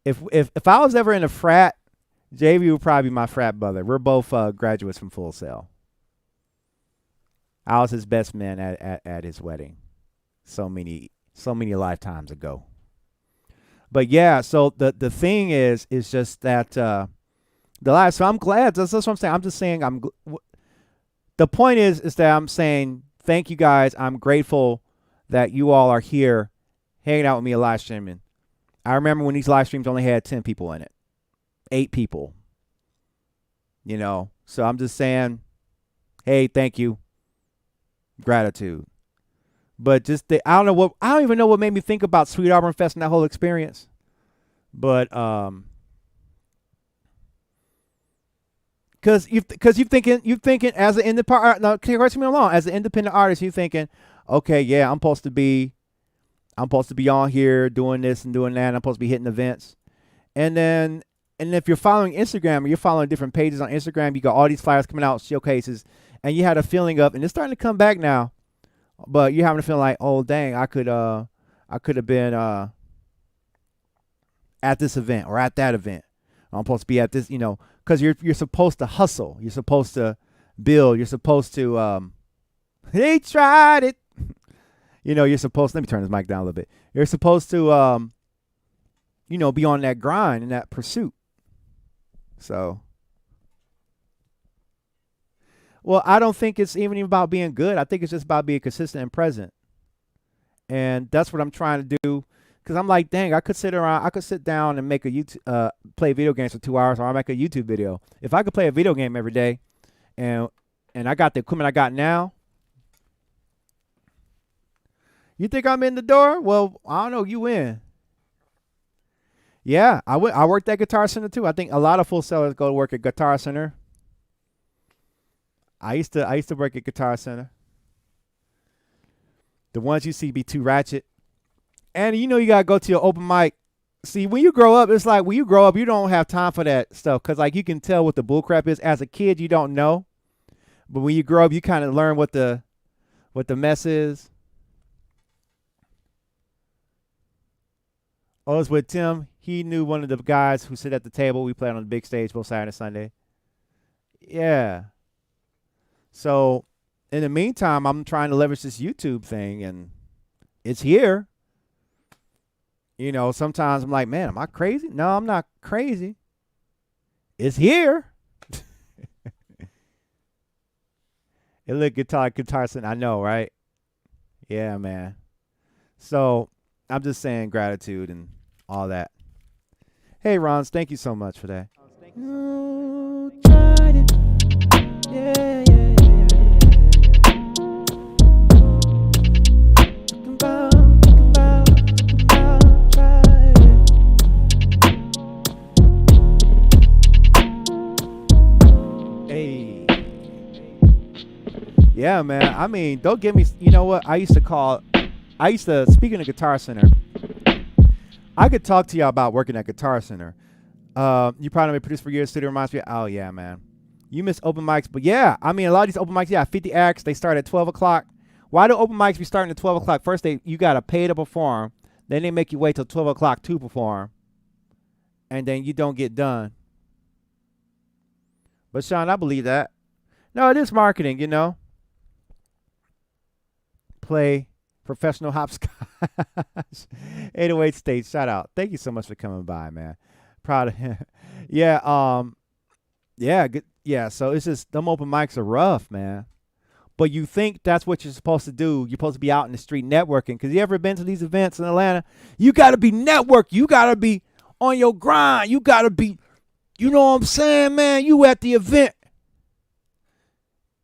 if I was ever in a frat, JV would probably be my frat brother. We're both graduates from Full Sail. I was his best man at his wedding so many lifetimes ago. But yeah, so the thing is just that the live. So I'm glad. That's what I'm saying. I'm just saying the point is that I'm saying thank you guys. I'm grateful that you all are here hanging out with me live streaming. I remember when these live streams only had 10 people in it, 8 people. You know, so I'm just saying, hey, thank you, gratitude. But just I don't even know what made me think about Sweet Auburn Fest and that whole experience. But because you're thinking as an independent, no, correct me along, as an independent artist, you're thinking, okay, yeah, I'm supposed to be on here doing this and doing that. And I'm supposed to be hitting events. And if you're following Instagram or you're following different pages on Instagram, you got all these flyers coming out, showcases, and you had a feeling of, and it's starting to come back now, but you're having a feeling like, oh dang, I could have been at this event or at that event. I'm supposed to be at this, you know, because you're supposed to hustle. You're supposed to build. You're supposed to they tried it. You know, you're supposed to, let me turn this mic down a little bit. You're supposed to, you know, be on that grind and that pursuit. So, well, I don't think it's even about being good. I think it's just about being consistent and present. And that's what I'm trying to do. Because I'm like, dang, I could sit down and make a YouTube, play video games for 2 hours, or I make a YouTube video. If I could play a video game every day, and I got the equipment I got now, you think I'm in the door? Well, I don't know. You in? Yeah, I worked at Guitar Center too. I think a lot of full sellers go to work at Guitar Center. I used to work at Guitar Center. The ones you see be too ratchet. And you know you gotta go to your open mic. See, when you grow up, it's like when you grow up, you don't have time for that stuff because like you can tell what the bull crap is. As a kid, you don't know, but when you grow up, you kind of learn what the mess is. I was with Tim. He knew one of the guys who sit at the table. We played on the big stage both Saturday and Sunday. Yeah. So in the meantime, I'm trying to leverage this YouTube thing, and it's here. You know, sometimes I'm like, man, am I crazy? No, I'm not crazy. It's here. It look guitar Center. I know, right? Yeah, man. So I'm just saying gratitude and all that. Hey, Rons, thank you so much for that. You tried it. Yeah, yeah, yeah, yeah, Yeah, man. I mean, don't give me. You know what? Speaking of Guitar Center, I could talk to y'all about working at Guitar Center. You probably been produced for years. Studio reminds me. Oh yeah, man. You miss open mics, but yeah, I mean, a lot of these open mics, yeah, 50 acts. They start at 12 o'clock. Why do open mics be starting at 12 o'clock? First, you gotta pay to perform. Then they make you wait till 12 o'clock to perform, and then you don't get done. But Sean, I believe that. No, it is marketing, you know. Play professional hopscotch. 808 State, shout out. Thank you so much for coming by, man. Proud of him. Yeah, yeah, good. Yeah, so it's just them open mics are rough, man. But you think that's what you're supposed to do. You're supposed to be out in the street networking. Because you ever been to these events in Atlanta? You got to be network. You got to be on your grind. You got to be, you know what I'm saying, man? You at the event.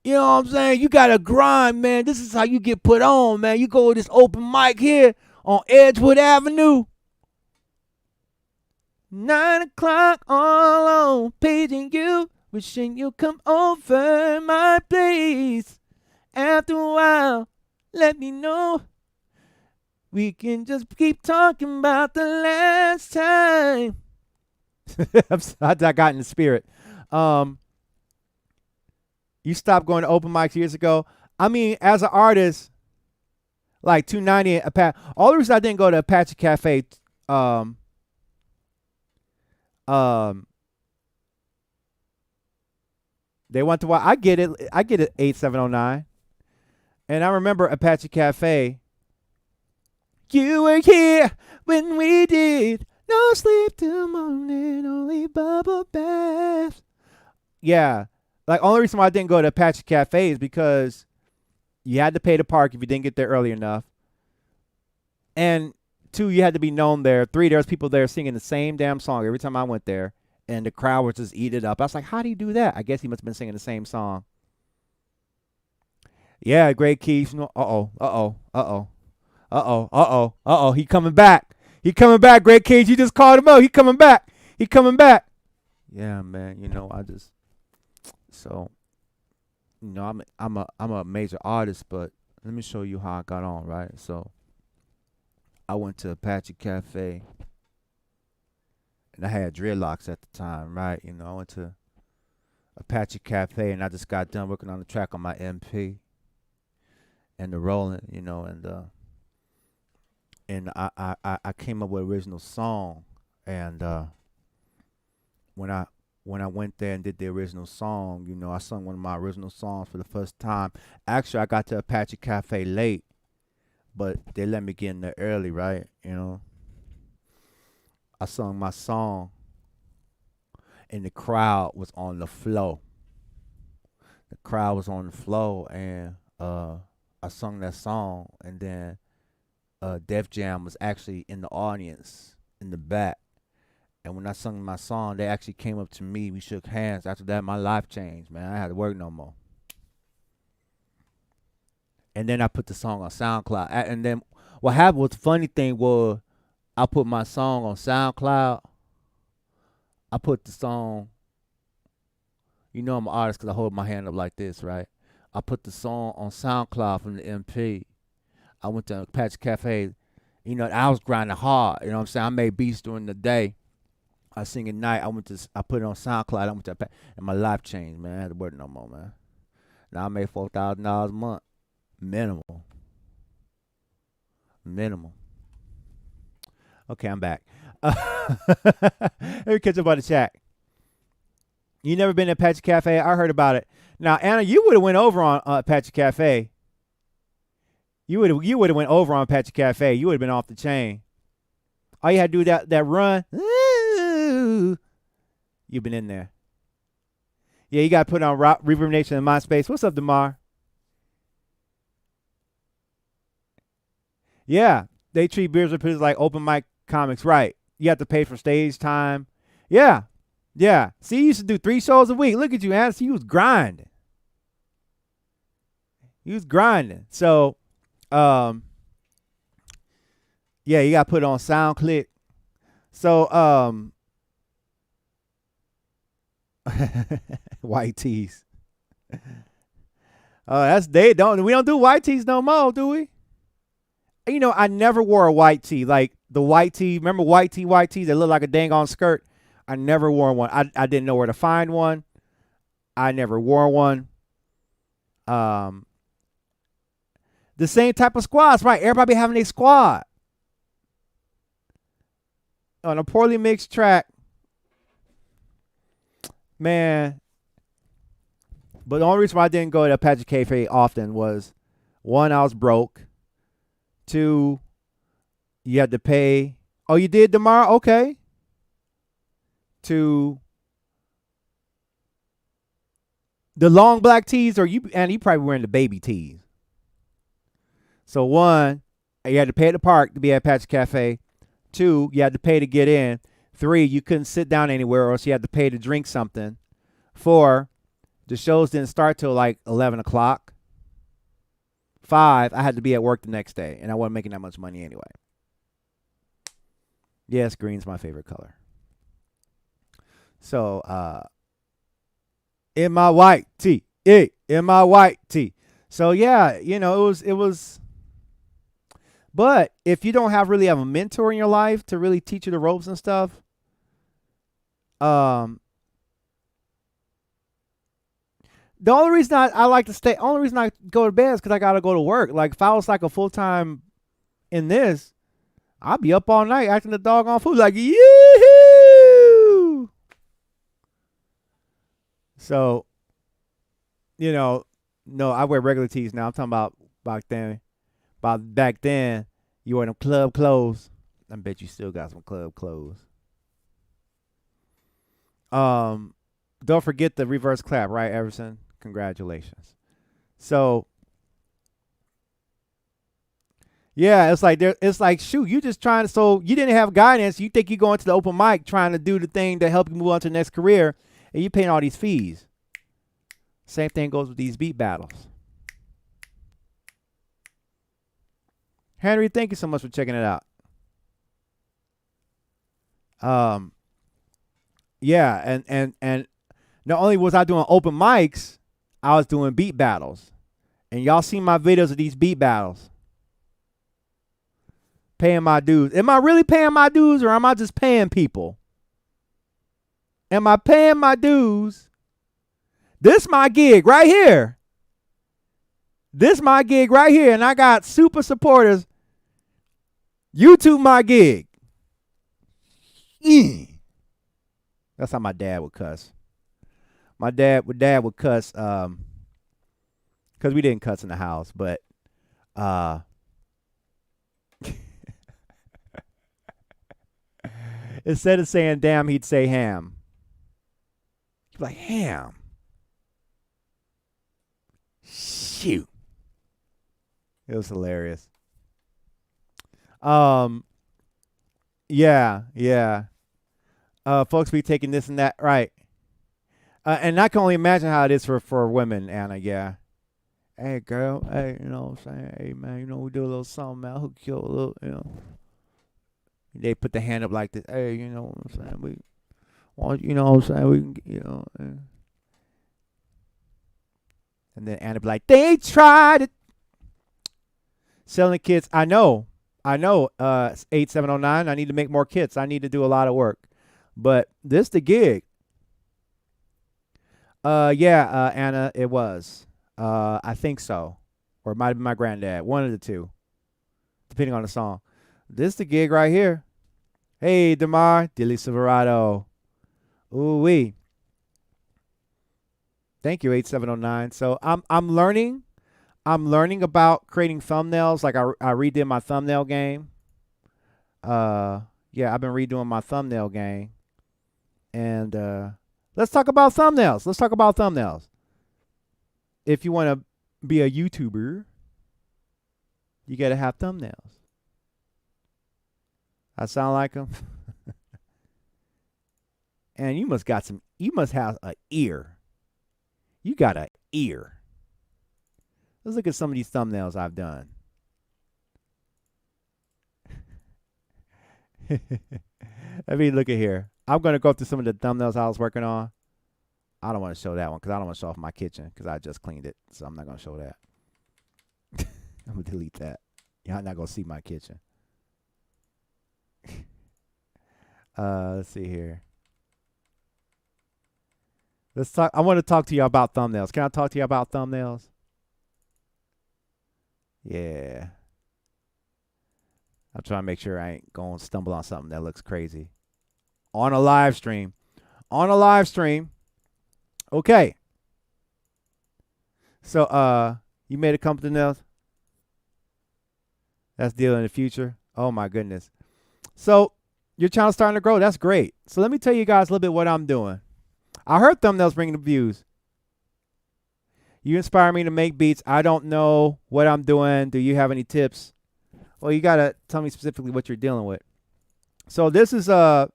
You know what I'm saying? You got to grind, man. This is how you get put on, man. You go to this open mic here on Edgewood Avenue. 9 o'clock all on paging you. Wishing you come over my place. After a while, let me know. We can just keep talking about the last time. I got in the spirit. You stopped going to open mics years ago. I mean, as an artist, like 290 Apache. All the reason I didn't go to Apache Cafe, they went to I get it. I get it. 8709. And I remember Apache Cafe. You were here when we did. No sleep till morning, only bubble baths. Yeah. Like, only reason why I didn't go to Apache Cafe is because you had to pay to park if you didn't get there early enough. And 2, you had to be known there. 3, there was people there singing the same damn song every time I went there. And the crowd would just eat it up. I was like, how do you do that? I guess he must have been singing the same song. Yeah, Great Keys. No, he coming back. He coming back, Great Keys. You just called him out. He coming back. He coming back. Yeah, man. You know, so, you know, I'm a major artist, but let me show you how I got on, right? So, I went to Apache Cafe, and I had dreadlocks at the time, right? You know, I went to Apache Cafe, and I just got done working on the track on my MP. And the rolling, you know, and I came up with an original song, and when I went there and did the original song, you know, I sung one of my original songs for the first time. Actually, I got to Apache Cafe late, but they let me get in there early, right? You know, I sung my song, and the crowd was on the flow. The crowd was on the flow, and I sung that song, and then Def Jam was actually in the audience in the back. And when I sung my song, they actually came up to me. We shook hands. After that, my life changed, man. I had to work no more. And then I put the song on SoundCloud. And then what happened was, the funny thing was, I put my song on SoundCloud. I put the song, you know I'm an artist because I hold my hand up like this, right? I put the song on SoundCloud from the MP. I went to Apache Cafe. You know, I was grinding hard. You know what I'm saying? I made beats during the day. I sing at night. I put it on SoundCloud. I went to Apache, and my life changed, man. I had to work no more, man. Now I made $4,000 a month. Minimal. Okay, I'm back. Let me catch up on the chat. You never been to Apache Cafe? I heard about it. Now, Anna, you would have went over on Apache Cafe. You would have went over on Apache Cafe. You would have been off the chain. All you had to do that run. Ooh, you've been in there. Yeah, you got to put on Reverb Nation and MySpace. What's up, Damar? Yeah, they treat beers and producers like open mic comics, right? You have to pay for stage time. Yeah. See, you used to do 3 shows a week. Look at you, Anna. See, you was grinding. So, yeah, you got to put it on SoundClick. So, white tees. That's we don't do white tees no more, do we? You know, I never wore a white tee. Like the white tee, remember white tee that look like a dang on skirt? I never wore one. I didn't know where to find one. I never wore one. The same type of squads, right? Everybody having a squad. On a poorly mixed track, man. But the only reason why I didn't go to Apache Cafe often was, one, I was broke. Two, you had to pay. Oh, you did tomorrow? Okay. To the long black tees, or you probably wearing the baby tees. So one, you had to pay at the park to be at Apache Cafe. Two, you had to pay to get in. Three, you couldn't sit down anywhere, or else you had to pay to drink something. Four, the shows didn't start till like 11 o'clock. Five, I had to be at work the next day, and I wasn't making that much money anyway. Yes, green's my favorite color. So, in my white tee. In my white tee. So, yeah, you know, it was. But if you don't really have a mentor in your life to really teach you the ropes and stuff, the only reason I like to stay, only reason I go to bed is because I got to go to work. Like, if I was like a full-time in this, I'd be up all night acting the doggone fool, like, yoo-hoo! So, you know, no, I wear regular tees now. I'm talking about back then. Back then, you wore them club clothes. I bet you still got some club clothes. Don't forget the reverse clap, right, Everson? Congratulations. So, yeah, it's like shoot, you just trying to, so you didn't have guidance. You think you going to the open mic trying to do the thing to help you move on to the next career, and you paying all these fees. Same thing goes with these beat battles. Henry, thank you so much for checking it out. Yeah, and not only was I doing open mics, I was doing beat battles. And y'all seen my videos of these beat battles. Paying my dues. Am I really paying my dues, or am I just paying people? Am I paying my dues? This my gig right here. This my gig right here, and I got super supporters. YouTube my gig. That's how my dad would cuss. My dad would cuss, because we didn't cuss in the house, but instead of saying damn, he'd say ham. He'd be like, ham. Shoot. It was hilarious. Yeah. Folks be taking this and that, right? And I can only imagine how it is for women, Anna, yeah. Hey, girl, hey, you know what I'm saying? Hey, man, you know, we do a little something, man. Hook you up a little, you know. They put the hand up like this. Hey, you know what I'm saying? We want, you know what I'm saying? We can, you know. And then Anna be like, they tried it. Selling kits. I know. 8709. I need to make more kits. I need to do a lot of work. But this the gig. Anna, it was. I think so. Or it might have been my granddad. One of the two. Depending on the song. This the gig right here. Hey, Demar. Dilly Silverado. Ooh-wee. Thank you, 8709. So I'm learning. I'm learning about creating thumbnails. Like I redid my thumbnail game. I've been redoing my thumbnail game. And let's talk about thumbnails. If you want to be a YouTuber, you got to have thumbnails. I sound like them. And you must have an ear. You got an ear. Let's look at some of these thumbnails I've done. I mean, look at here. I'm going to go through some of the thumbnails I was working on. I don't want to show that one because I don't want to show off my kitchen because I just cleaned it. So I'm not going to show that. I'm going to delete that. Y'all not going to see my kitchen. Let's see here. Let's talk. I want to talk to you about thumbnails. Can I talk to you about thumbnails? Yeah. I'm trying to make sure I ain't going to stumble on something that looks crazy. On a live stream. On a live stream. Okay. So, you made a couple thumbnails? That's deal in the future. Oh, my goodness. So, your channel's starting to grow. That's great. So, let me tell you guys a little bit what I'm doing. I heard thumbnails bringing the views. You inspire me to make beats. I don't know what I'm doing. Do you have any tips? Well, you got to tell me specifically what you're dealing with. So this is screen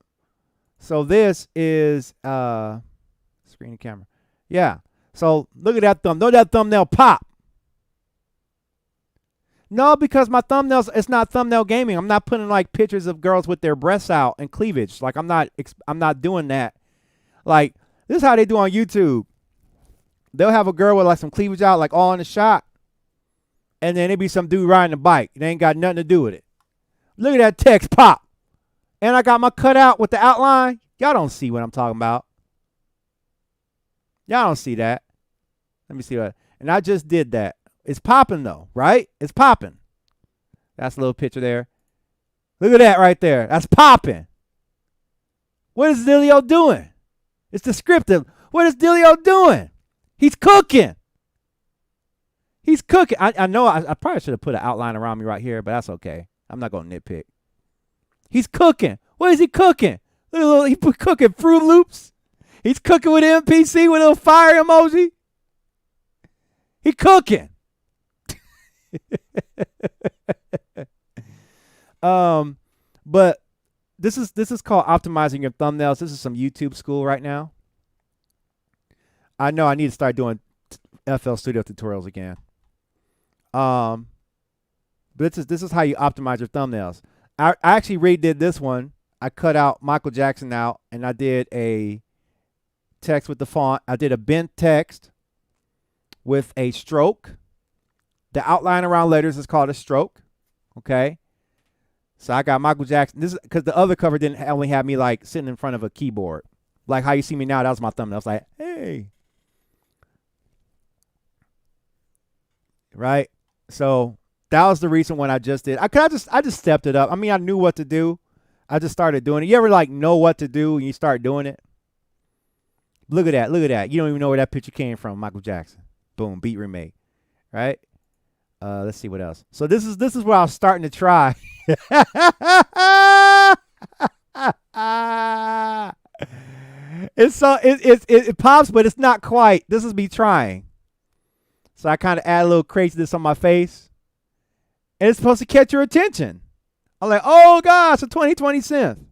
and camera. Yeah. So look at that thumb. Know that thumbnail pop. No, because my thumbnails, it's not thumbnail gaming. I'm not putting like pictures of girls with their breasts out and cleavage. Like I'm not doing that. Like this is how they do on YouTube. They'll have a girl with like some cleavage out, like all in the shot. And then there be some dude riding a bike. They ain't got nothing to do with it. Look at that text pop. And I got my cutout with the outline. Y'all don't see what I'm talking about. Y'all don't see that. Let me see what. And I just did that. It's popping though, right? It's popping. That's a little picture there. Look at that right there. That's popping. What is Zilio doing? It's descriptive. What is Zilio doing? He's cooking. He's cooking. I know I probably should have put an outline around me right here, but that's okay. I'm not going to nitpick. He's cooking. What is he cooking? Look, he cooking Fruit Loops. He's cooking with MPC with a little fire emoji. He cooking. But this is called optimizing your thumbnails. This is some YouTube school right now. I know I need to start doing FL Studio tutorials again. But this is how you optimize your thumbnails. I actually redid this one. I cut out Michael Jackson out, and I did a text with the font. I did a bent text with a stroke. The outline around letters is called a stroke. Okay. So I got Michael Jackson. This is because the other cover didn't only have me like sitting in front of a keyboard. Like how you see me now, that was my thumbnail. I was like, hey. Right. So that was the reason when I just did. I just stepped it up. I mean, I knew what to do. I just started doing it. You ever like know what to do and you start doing it? Look at that. Look at that. You don't even know where that picture came from. Michael Jackson. Boom. Beat remake. Right. Let's see what else. So this is where I was starting to try. It pops, but it's not quite. This is me trying. So I kind of add a little craziness on my face. And it's supposed to catch your attention. I'm like, oh gosh, a 2020 synth.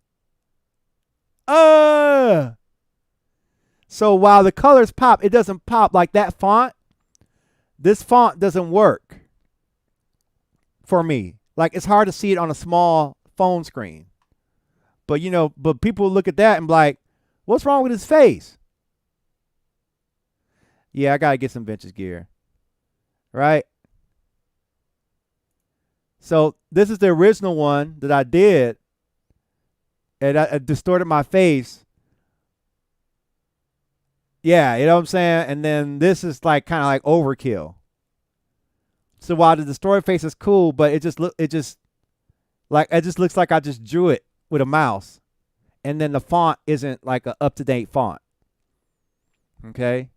So while the colors pop, it doesn't pop like that font. This font doesn't work for me. Like it's hard to see it on a small phone screen. But but people look at that and be like, what's wrong with his face? Yeah, I gotta get some vintage gear. Right? So this is the original one that I did. And I distorted my face. Yeah, you know what I'm saying? And then this is like kind of like overkill. So while the distorted face is cool, but it just looks like I just drew it with a mouse. And then the font isn't like an up-to-date font. Okay?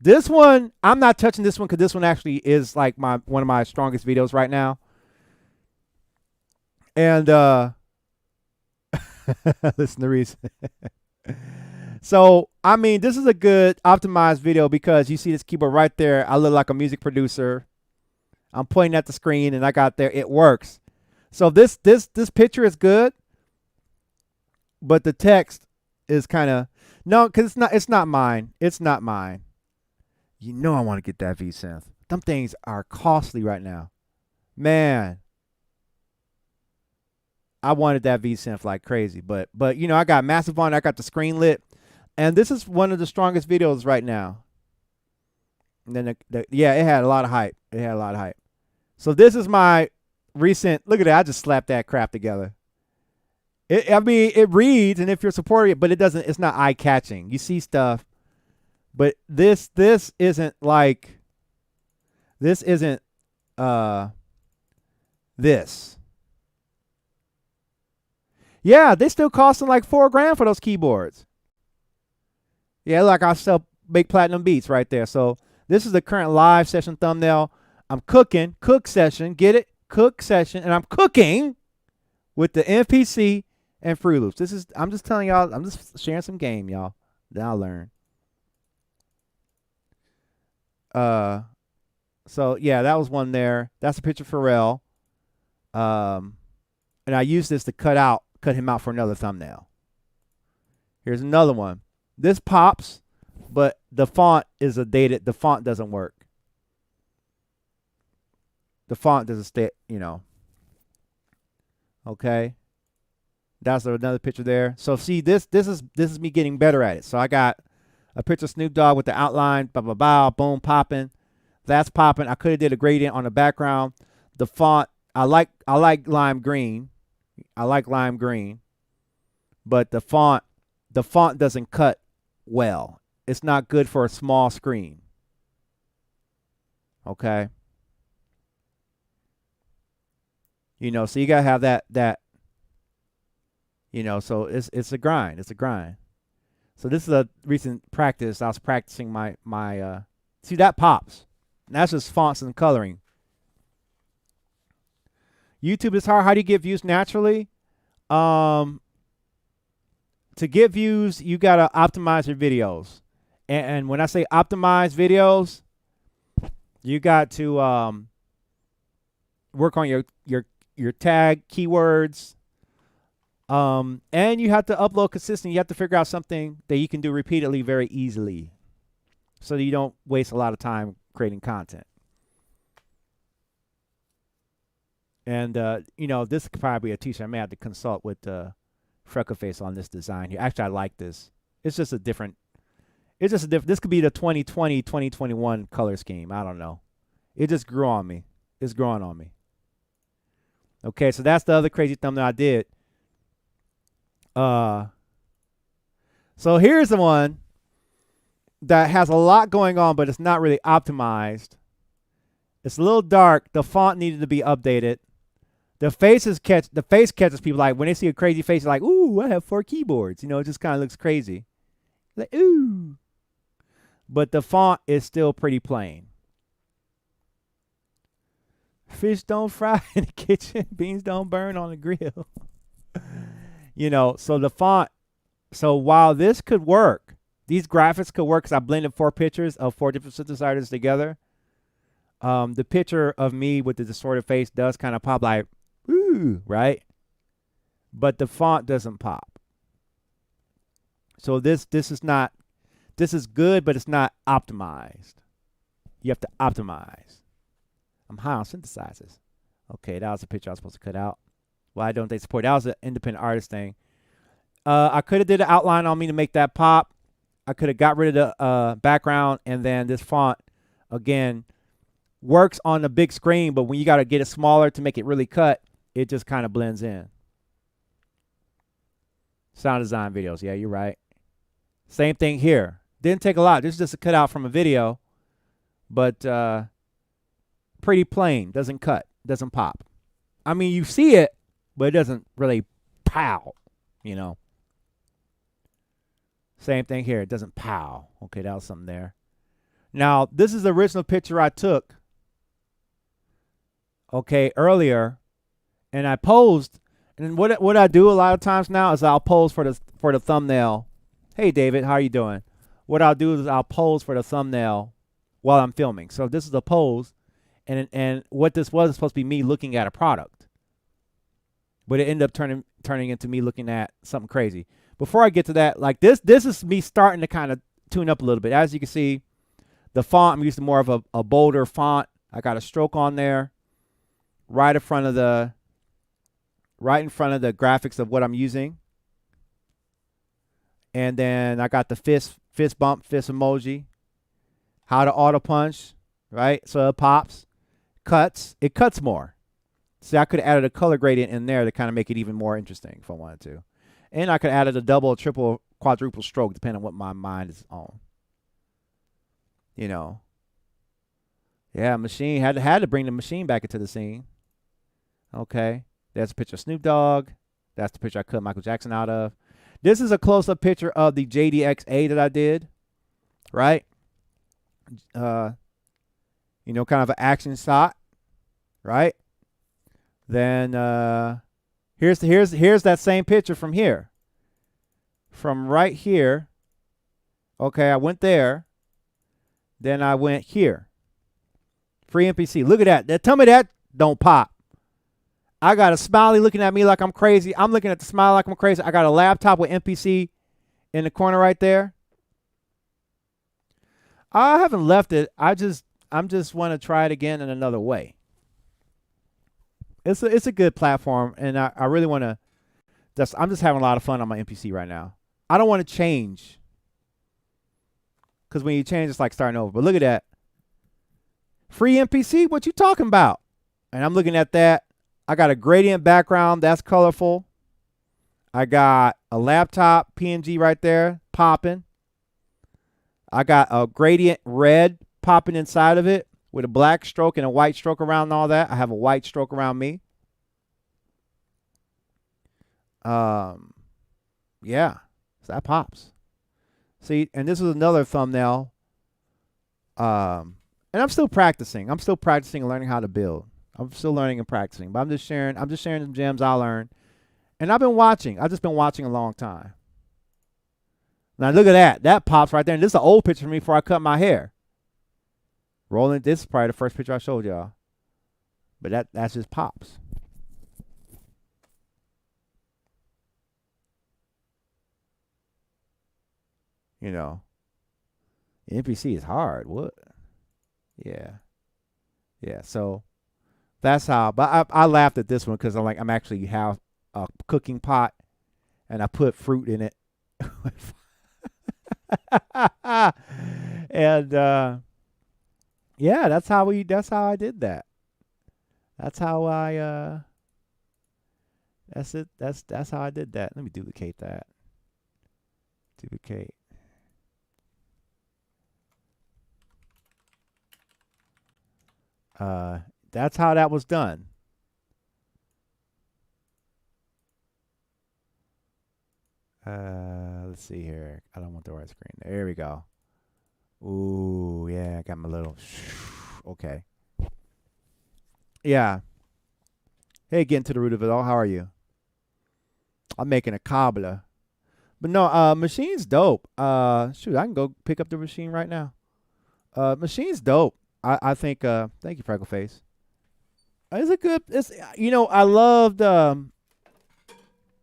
This one, I'm not touching this one because this one actually is like one of my strongest videos right now. And listen to the reason. So, I mean, this is a good optimized video because you see this keyboard right there. I look like a music producer. I'm pointing at the screen and I got there. It works. So this picture is good. But the text is kind of no, because it's not mine. It's not mine. You know I want to get that V-Synth. Them things are costly right now. Man. I wanted that V-Synth like crazy. But I got massive on it. I got the screen lit. And this is one of the strongest videos right now. And then yeah, it had a lot of hype. It had a lot of hype. So this is my recent. Look at that! I just slapped that crap together. I mean, it reads, and if you're supporting it, but it doesn't. It's not eye catching. You see stuff, but this isn't like. This isn't. This. Yeah, they still costing like $4,000 for those keyboards. Yeah, like I sell big platinum beats right there. So this is the current live session thumbnail. I'm cooking, cook session, get it? Cook session, and I'm cooking with the MPC and Fruit Loops. I'm just telling y'all, I'm just sharing some game, y'all, that I learned. So yeah, that was one there. That's a picture of Pharrell. And I used this to cut him out for another thumbnail. Here's another one. This pops, but the font is the font doesn't work. The font doesn't stay, Okay. That's another picture there. So see, this is me getting better at it. So I got a picture of Snoop Dogg with the outline, blah blah blah, boom, popping. That's popping. I could have did a gradient on the background. The font, I like lime green. I like lime green. But the font doesn't cut well. It's not good for a small screen. Okay. So you gotta have that. So it's a grind. It's a grind. So this is a recent practice. I was practicing my see, that pops. And that's just fonts and coloring. YouTube is hard. How do you get views naturally? To get views, you gotta optimize your videos. And when I say optimize videos, you got to work on your tag keywords. And you have to upload consistently. You have to figure out something that you can do repeatedly very easily, so that you don't waste a lot of time creating content. And this could probably be a t-shirt. I may have to consult with Freckleface on this design here. Actually, I like this. It's just a different. This could be the 2020, 2021 color scheme. I don't know. It just grew on me. It's growing on me. Okay, so that's the other crazy thumbnail I did. So here's the one that has a lot going on, but it's not really optimized. It's a little dark. The font needed to be updated. The face catches people, like when they see a crazy face, like, ooh, I have 4 keyboards. It just kind of looks crazy. Like, ooh. But the font is still pretty plain. Fish don't fry in the kitchen. Beans don't burn on the grill. So the font. So while this could work, these graphics could work because I blended 4 pictures of 4 different synthesizers together. The picture of me with the distorted face does kind of pop like, ooh, right? But the font doesn't pop. So this is good, but it's not optimized. You have to optimize. I'm high on synthesizers. Okay, that was a picture I was supposed to cut out. Why don't they support? That was an independent artist thing. I could have did an outline on me to make that pop. I could have got rid of the background, and then this font, again, works on the big screen, but when you got to get it smaller to make it really cut, it just kind of blends in. Sound design videos. Yeah, you're right. Same thing here. Didn't take a lot. This is just a cutout from a video, but pretty plain. Doesn't cut. Doesn't pop. I mean, you see it, but it doesn't really pow, Same thing here. It doesn't pow. Okay, that was something there. Now, this is the original picture I took, earlier, and I posed. And what I do a lot of times now is I'll pose for the thumbnail. Hey, David, how are you doing? What I'll do is I'll pose for the thumbnail while I'm filming. So this is a pose, and what this was supposed to be me looking at a product, but it ended up turning into me looking at something crazy. Before I get to that, like this is me starting to kind of tune up a little bit. As you can see, the font, I'm using more of a bolder font. I got a stroke on there, right in front of the graphics of what I'm using. And then I got the fist bump, fist emoji. How to auto punch, right? So it pops, cuts. It cuts more. See, I could have added a color gradient in there to kind of make it even more interesting if I wanted to. And I could have added a double, triple, quadruple stroke depending on what my mind is on. You know. Yeah, machine had to bring the machine back into the scene. Okay. There's a picture of Snoop Dogg. That's the picture I cut Michael Jackson out of. This is a close-up picture of the JDXA that I did. Right? You know, kind of an action shot. Right? Then here's that same picture from here. From right here. Okay, I went there. Then I went here. Free NPC. Look at that. Tell me that don't pop. I got a smiley looking at me like I'm crazy. I'm looking at the smile like I'm crazy. I got a laptop with NPC in the corner right there. I haven't left it. I'm just want to try it again in another way. It's a good platform, and I really want to. I'm just having a lot of fun on my NPC right now. I don't want to change, because when you change, it's like starting over. But look at that. Free NPC, what you talking about? And I'm looking at that. I got a gradient background. That's colorful. I got a laptop PNG right there popping. I got a gradient red popping inside of it with a black stroke and a white stroke around all that. I have a white stroke around me. Yeah. So that pops. See, and this is another thumbnail. And I'm still practicing. I'm still practicing and learning how to build. I'm still learning and practicing. But I'm just sharing some gems I learned. And I've been watching. I've just been watching a long time. Now look at that. That pops right there. And this is an old picture of me before I cut my hair. Rolling. This is probably the first picture I showed y'all. But that's just pops. You know. NPC is hard. What? Yeah. Yeah. So that's how. But I laughed at this one because I'm actually have a cooking pot and I put fruit in it. And yeah, that's how I did that. That's how I that's it. That's how I did that. Let me duplicate that. Duplicate. That's how that was done. Let's see here. I don't want the right screen. There we go. Ooh, yeah, I got my little. Okay. Yeah. Hey, getting to the root of it all. How are you? I'm making a cobbler. But no, machine's dope. Shoot, I can go pick up the machine right now. Machine's dope. I think. Thank you, Freckleface. It's a good. I loved.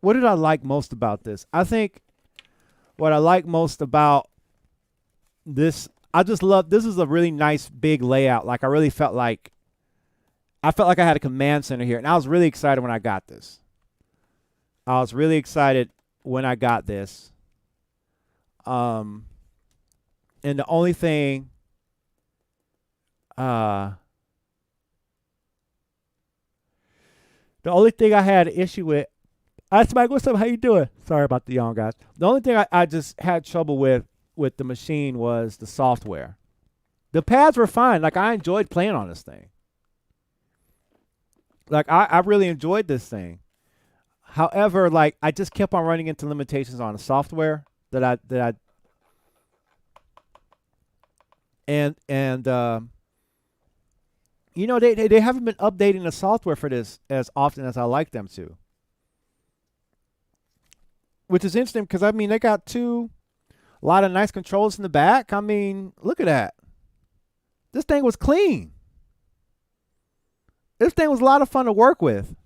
What did I like most about this? I think what I like most about this, I just love. This is a really nice big layout. Like I felt like I had a command center here, and I was really excited when I got this. I was really excited when I got this. And the only thing. The only thing I had an issue with, Mike, what's up? How you doing? Sorry about the yawn, guys. The only thing I just had trouble with the machine was the software. The pads were fine. Like I enjoyed playing on this thing. Like I really enjoyed this thing. However, like I just kept on running into limitations on the software that I and they haven't been updating the software for this as often as I like them to. Which is interesting because, I mean, they got a lot of nice controls in the back. I mean, look at that. This thing was clean. This thing was a lot of fun to work with.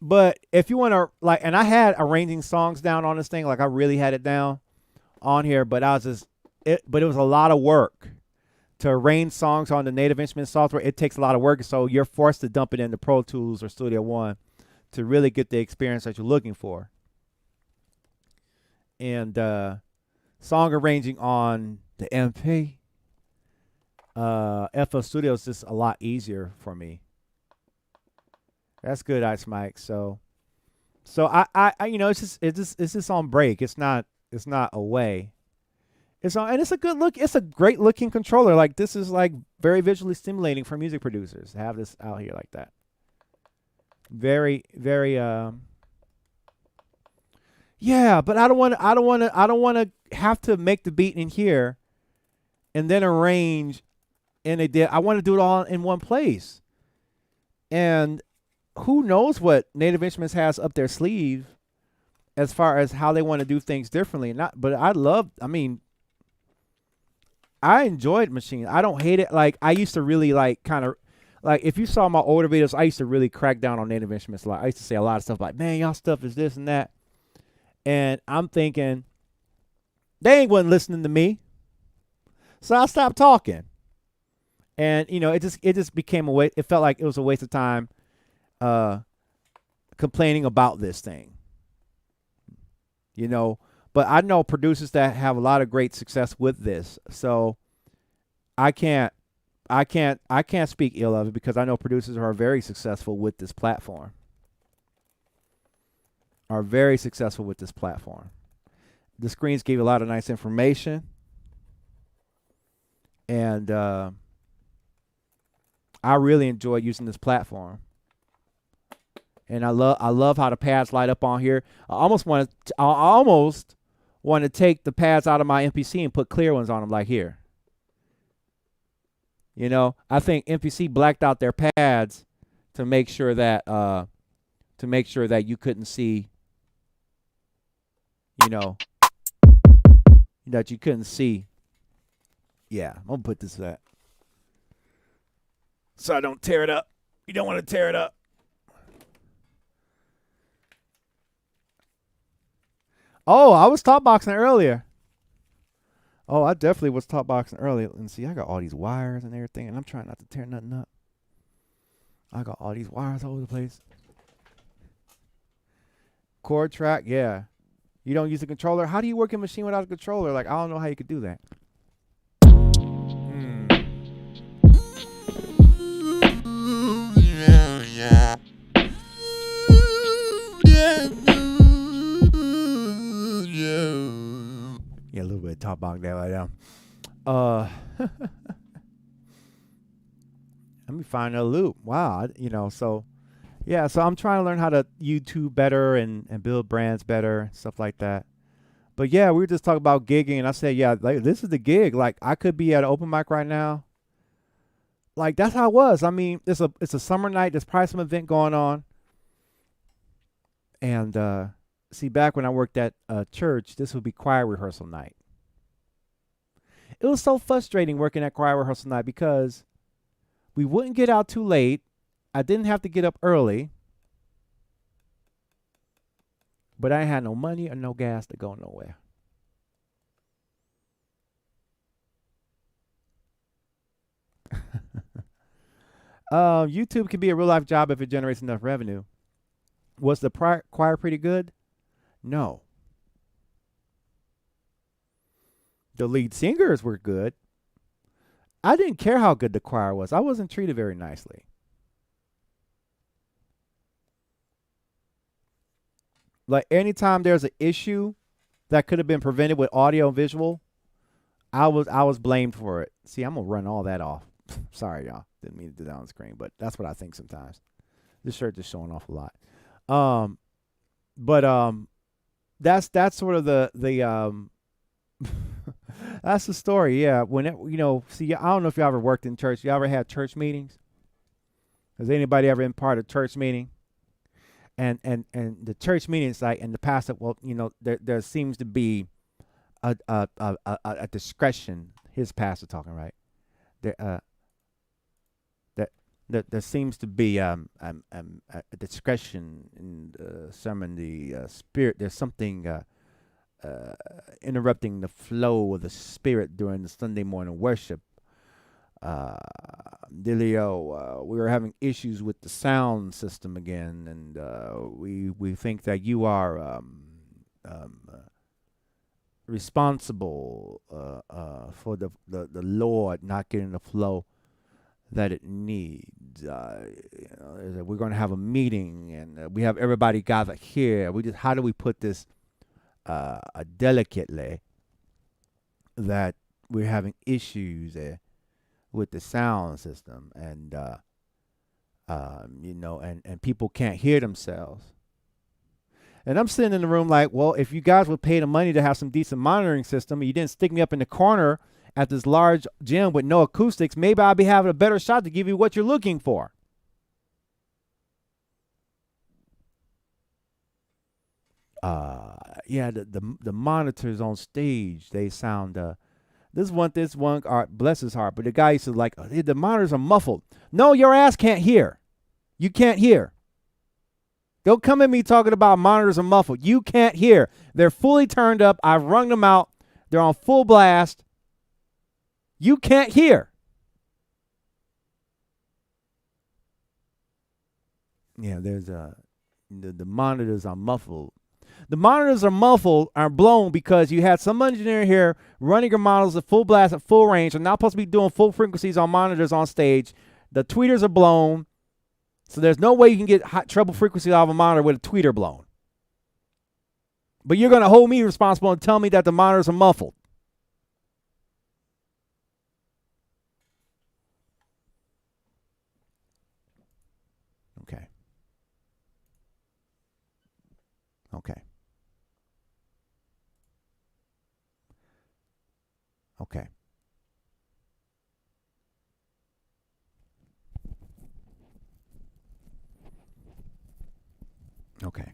But if you want to, like, and I had arranging songs down on this thing. Like, I really had it down on here, but it was a lot of work. To arrange songs on the Native Instruments software, it takes a lot of work. So you're forced to dump it into Pro Tools or Studio One to really get the experience that you're looking for. and song arranging on the MP, FL Studio is just a lot easier for me. That's good, Ice Mike. So I it's just on break. It's not away. It's on, and it's a good look. It's a great looking controller. Like this is like very visually stimulating for music producers to have this out here like that. Very, very. Yeah, but I don't want to have to make the beat in here, and then arrange, and I want to do it all in one place. And who knows what Native Instruments has up their sleeve, as far as how they want to do things differently. But I mean, I enjoyed Machine. I don't hate it. Like I used to really like kind of like if you saw my older videos, I used to really crack down on Native Instruments a lot. I used to say a lot of stuff like, "Man, y'all stuff is this and that," and I'm thinking they ain't wasn't listening to me, so I stopped talking. And it just became a waste. It felt like it was a waste of time, complaining about this thing. But I know producers that have a lot of great success with this. So I can't speak ill of it because I know producers who are very successful with this platform. The screens gave you a lot of nice information. And I really enjoy using this platform. And I love how the pads light up on here. I almost want to take the pads out of my MPC and put clear ones on them like here. I think MPC blacked out their pads to make sure that you couldn't see, that you couldn't see. Yeah, I'm gonna put this that so I don't tear it up. You don't want to tear it up. Oh, I was top boxing earlier. Oh, I definitely was top boxing earlier. And see, I got all these wires and everything, and I'm trying not to tear nothing up. I got all these wires all over the place. Chord track, yeah. You don't use a controller? How do you work a machine without a controller? Like, I don't know how you could do that. Yeah. Yeah, a little bit of top box there right now. Let me find a loop. Wow, so yeah, so I'm trying to learn how to YouTube better and build brands better, stuff like that. But yeah, we were just talking about gigging, and I said, yeah, like this is the gig. Like I could be at an open mic right now. Like that's how it was. I mean, it's a summer night. There's probably some event going on. And see, back when I worked at church, this would be choir rehearsal night. It was so frustrating working at choir rehearsal night because we wouldn't get out too late. I didn't have to get up early. But I had no money or no gas to go nowhere. YouTube can be a real life job if it generates enough revenue. Was the choir pretty good? No. The lead singers were good. I didn't care how good the choir was. I wasn't treated very nicely. Like anytime there's an issue that could have been prevented with audio and visual, I was blamed for it. See, I'm gonna run all that off. Sorry, y'all. Didn't mean to do that on the screen, but that's what I think sometimes. This shirt is showing off a lot. That's sort of the that's the story. Yeah. See, I don't know if you ever worked in church. You ever had church meetings? Has anybody ever been part of church meeting? And the church meetings, like, and the pastor, well, there seems to be a discretion. His pastor talking, right? There seems to be a discretion in the sermon. The spirit. There's something interrupting the flow of the spirit during the Sunday morning worship. Delio, we were having issues with the sound system again, and we think that you are responsible for the Lord not getting the flow that it needs. We're going to have a meeting, and we have everybody gathered here. How do we put this delicately that we're having issues with the sound system, and and people can't hear themselves. And I'm sitting in the room like, well, if you guys would pay the money to have some decent monitoring system, and you didn't stick me up in the corner at this large gym with no acoustics, maybe I'll be having a better shot to give you what you're looking for. The monitors on stage, they sound this one bless his heart, but the guy used to like, the monitors are muffled. No, your ass can't hear. You can't hear. Don't come at me talking about monitors are muffled. You can't hear. They're fully turned up. I've rung them out. They're on full blast. You can't hear. Yeah, there's the monitors are muffled. The monitors are blown because you had some engineer here running your models at full blast at full range. They're not supposed to be doing full frequencies on monitors on stage. The tweeters are blown. So there's no way you can get treble frequency out of a monitor with a tweeter blown. But you're going to hold me responsible and tell me that the monitors are muffled. Okay. Okay. Okay. Okay.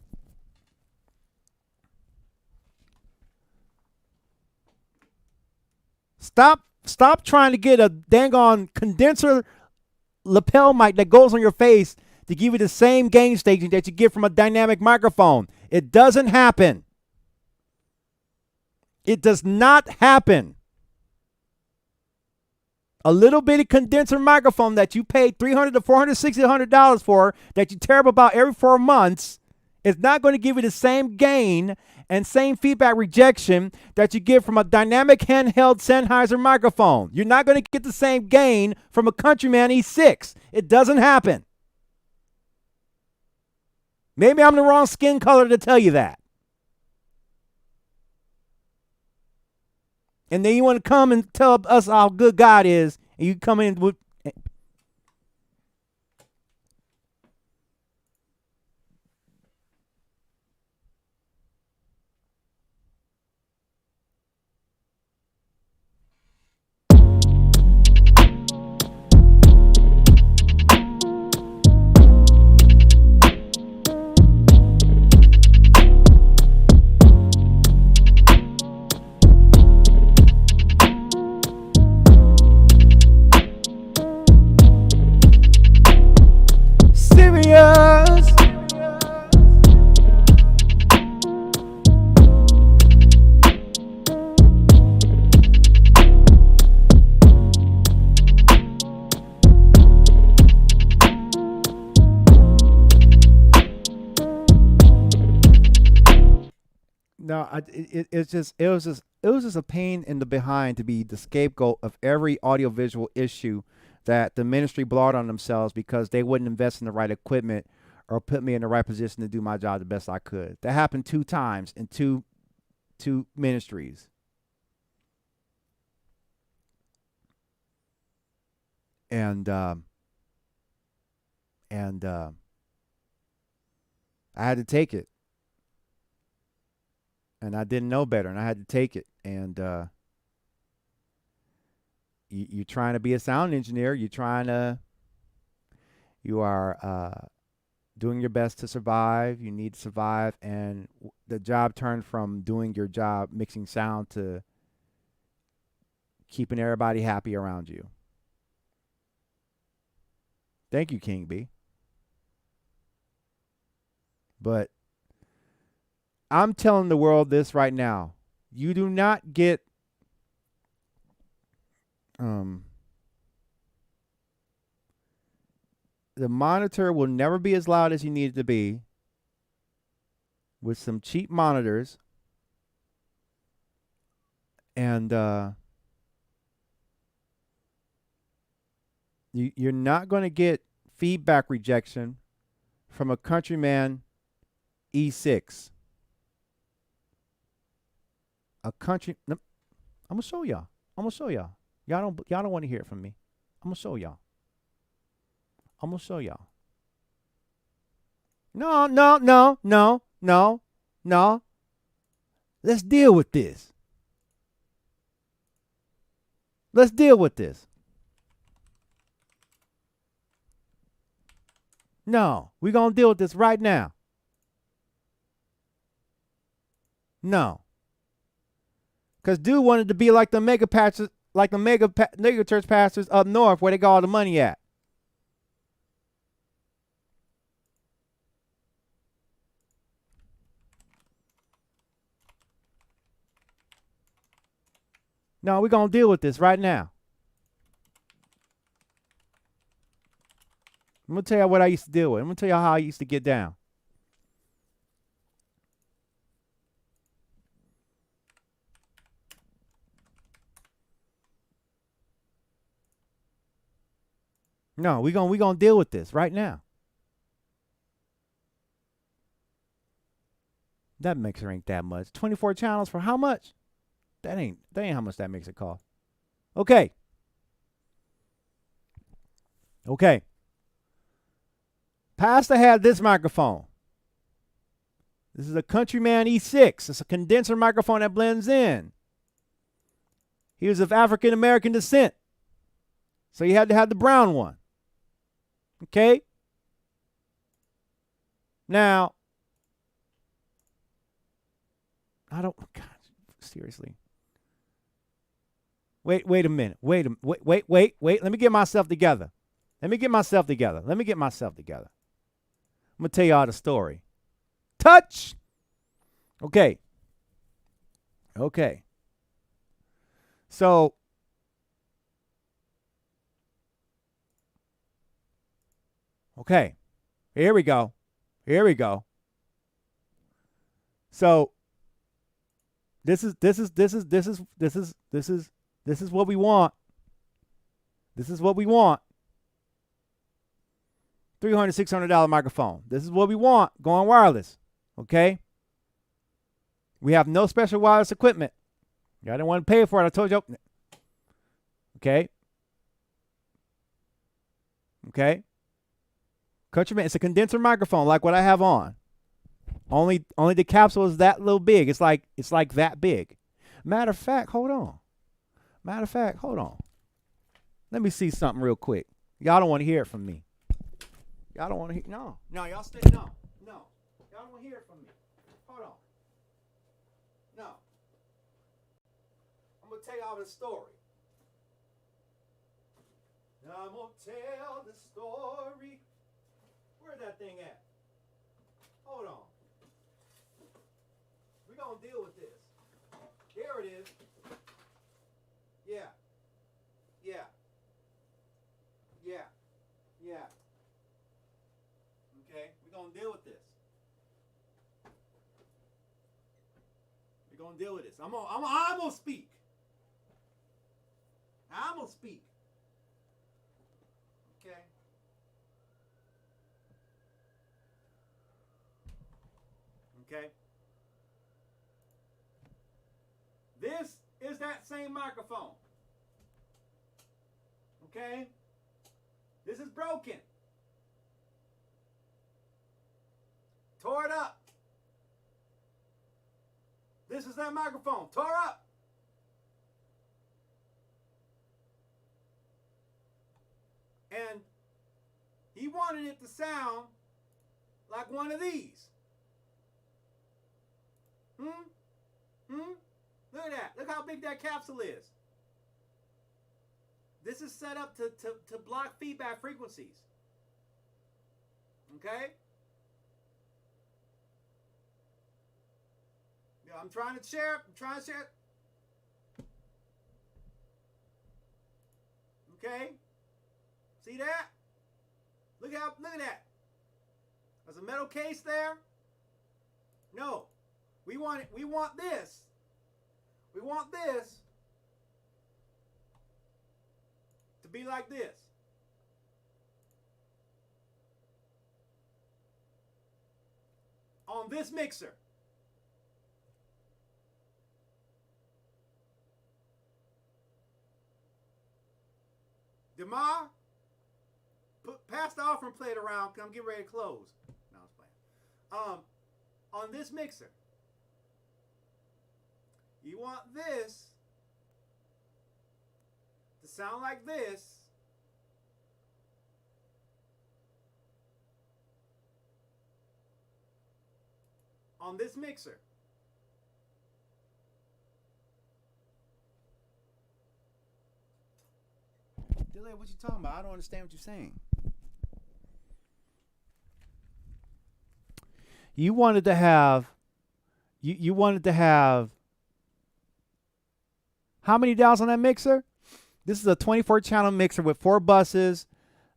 Stop trying to get a dang on condenser lapel mic that goes on your face to give you the same gain staging that you get from a dynamic microphone. It doesn't happen. It does not happen. A little bitty condenser microphone that you paid $300 to $460 $100 for, that you tear up about every 4 months, is not going to give you the same gain and same feedback rejection that you get from a dynamic handheld Sennheiser microphone. You're not going to get the same gain from a Countryman E6. It doesn't happen. Maybe I'm the wrong skin color to tell you that. And then you want to come and tell us how good God is, and you come in with... No, it was just a pain in the behind to be the scapegoat of every audiovisual issue that the ministry brought on themselves because they wouldn't invest in the right equipment or put me in the right position to do my job the best I could. That happened 2 times in two ministries. And I had to take it. And I didn't know better, and I had to take it. And you're trying to be a sound engineer. You are doing your best to survive. You need to survive. And the job turned from doing your job, mixing sound, to keeping everybody happy around you. Thank you, King B. But I'm telling the world this right now. You do not get the monitor will never be as loud as you need it to be with some cheap monitors And you're not going to get feedback rejection from a Countryman E6. I'm gonna show y'all. I'm gonna show y'all. Y'all don't want to hear it from me. I'm gonna show y'all. I'm gonna show y'all. No, no, no, no, no, no. Let's deal with this. Let's deal with this. No, we're going to deal with this right now. No. Because dude wanted to be like the mega pastors, like the mega church pastors up north where they got all the money at. No, we're going to deal with this right now. I'm going to tell you what I used to deal with. I'm going to tell you how I used to get down. No, we're gonna deal with this right now. That mixer ain't that much. 24 channels for how much? That ain't how much that mixer cost. Okay. Okay. Pastor had this microphone. This is a Countryman E6. It's a condenser microphone that blends in. He was of African American descent, so you had to have the brown one. Okay? Now, I don't, God, seriously. Wait a minute. Wait. Let me get myself together. I'm going to tell y'all the story. Touch. Okay. So, okay. Here we go. So, this is what we want. $300, $600 microphone. This is what we want going wireless. Okay? We have no special wireless equipment. Y'all didn't want to pay for it. I told you. Okay? Countryman, it's a condenser microphone like what I have on. Only the capsule is that little big. It's like that big. Matter of fact, hold on. Let me see something real quick. Y'all don't want to hear it from me. Y'all don't want to hear. No, y'all stay. No. Y'all don't want to hear it from me. Hold on. No. I'm going to tell y'all the story. I'm going to tell the story. Where's that thing at? Hold on. We're going to deal with this. There it is. Yeah. Okay, we're going to deal with this. I'm going to speak. Okay. This is that same microphone. Okay? This is broken. Tore it up. This is that microphone. Tore up. And he wanted it to sound like one of these. Look at that. Look how big that capsule is. This is set up to block feedback frequencies. Okay? Yeah, I'm trying to share. Okay? See that? Look at that. There's a metal case there. No. We want this. We want this to be like this. On this mixer. Demar, pass the offering plate around because I'm getting ready to close. No, I was playing. On this mixer, you want this to sound like this. On this mixer. Dylan, what you talking about? I don't understand what you're saying. You wanted to have how many dials on that mixer? This is a 24 channel mixer with 4 buses,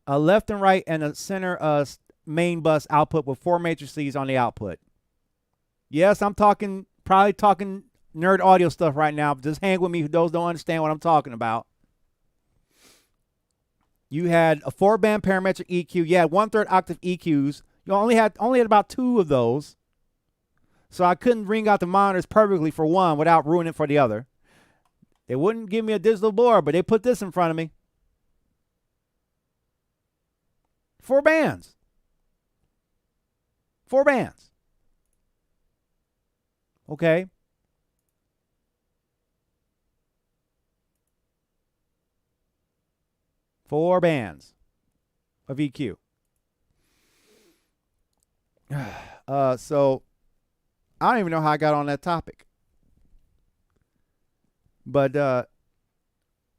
a left and right and a center main bus output with 4 matrices on the output. Yes, I'm probably talking nerd audio stuff right now, but just hang with me. Those don't understand what I'm talking about. You had a 4-band parametric EQ. You had 1/3 octave EQs. You only had about 2 of those. So I couldn't ring out the monitors perfectly for one without ruining it for the other. They wouldn't give me a digital board, but they put this in front of me. 4 bands. 4 bands. Okay. Four bands of EQ. So I don't even know how I got on that topic. But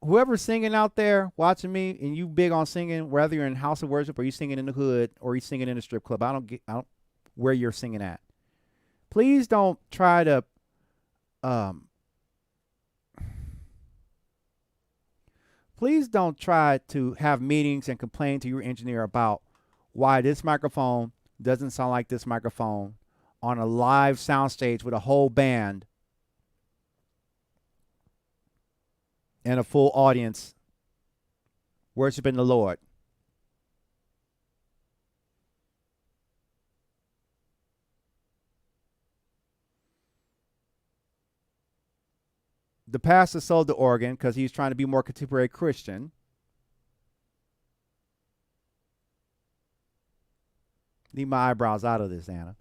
whoever's singing out there watching me, and you big on singing, whether you're in house of worship or you singing in the hood or you singing in a strip club, I don't where you're singing at. Please don't try to have meetings and complain to your engineer about why this microphone doesn't sound like this microphone on a live soundstage with a whole band and a full audience worshiping the Lord. The pastor sold the organ because he's trying to be more contemporary Christian. Leave my eyebrows out of this, Anna.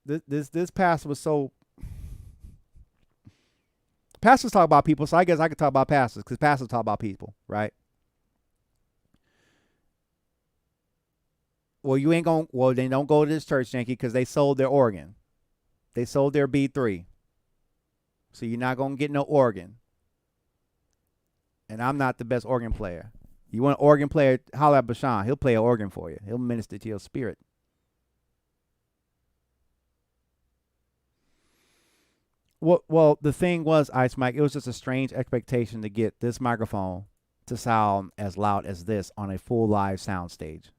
This pastor was so. Pastors talk about people, so I guess I could talk about pastors because pastors talk about people, right? Well, you ain't going. Well, they don't go to this church, Yankee, because they sold their organ. They sold their B3. So you're not gonna get no organ. And I'm not the best organ player. You want an organ player? Holla at Bashan. He'll play an organ for you. He'll minister to your spirit. Well, the thing was, Ice Mike, it was just a strange expectation to get this microphone to sound as loud as this on a full live sound stage.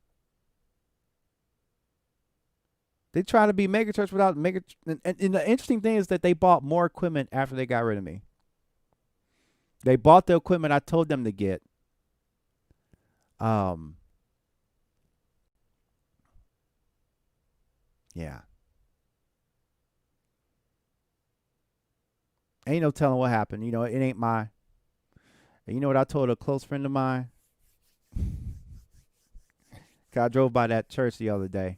They try to be mega church without mega. And the interesting thing is that they bought more equipment after they got rid of me. They bought the equipment I told them to get. Yeah. Ain't no telling what happened. You know, it ain't my. You know what I told a close friend of mine? I drove by that church the other day.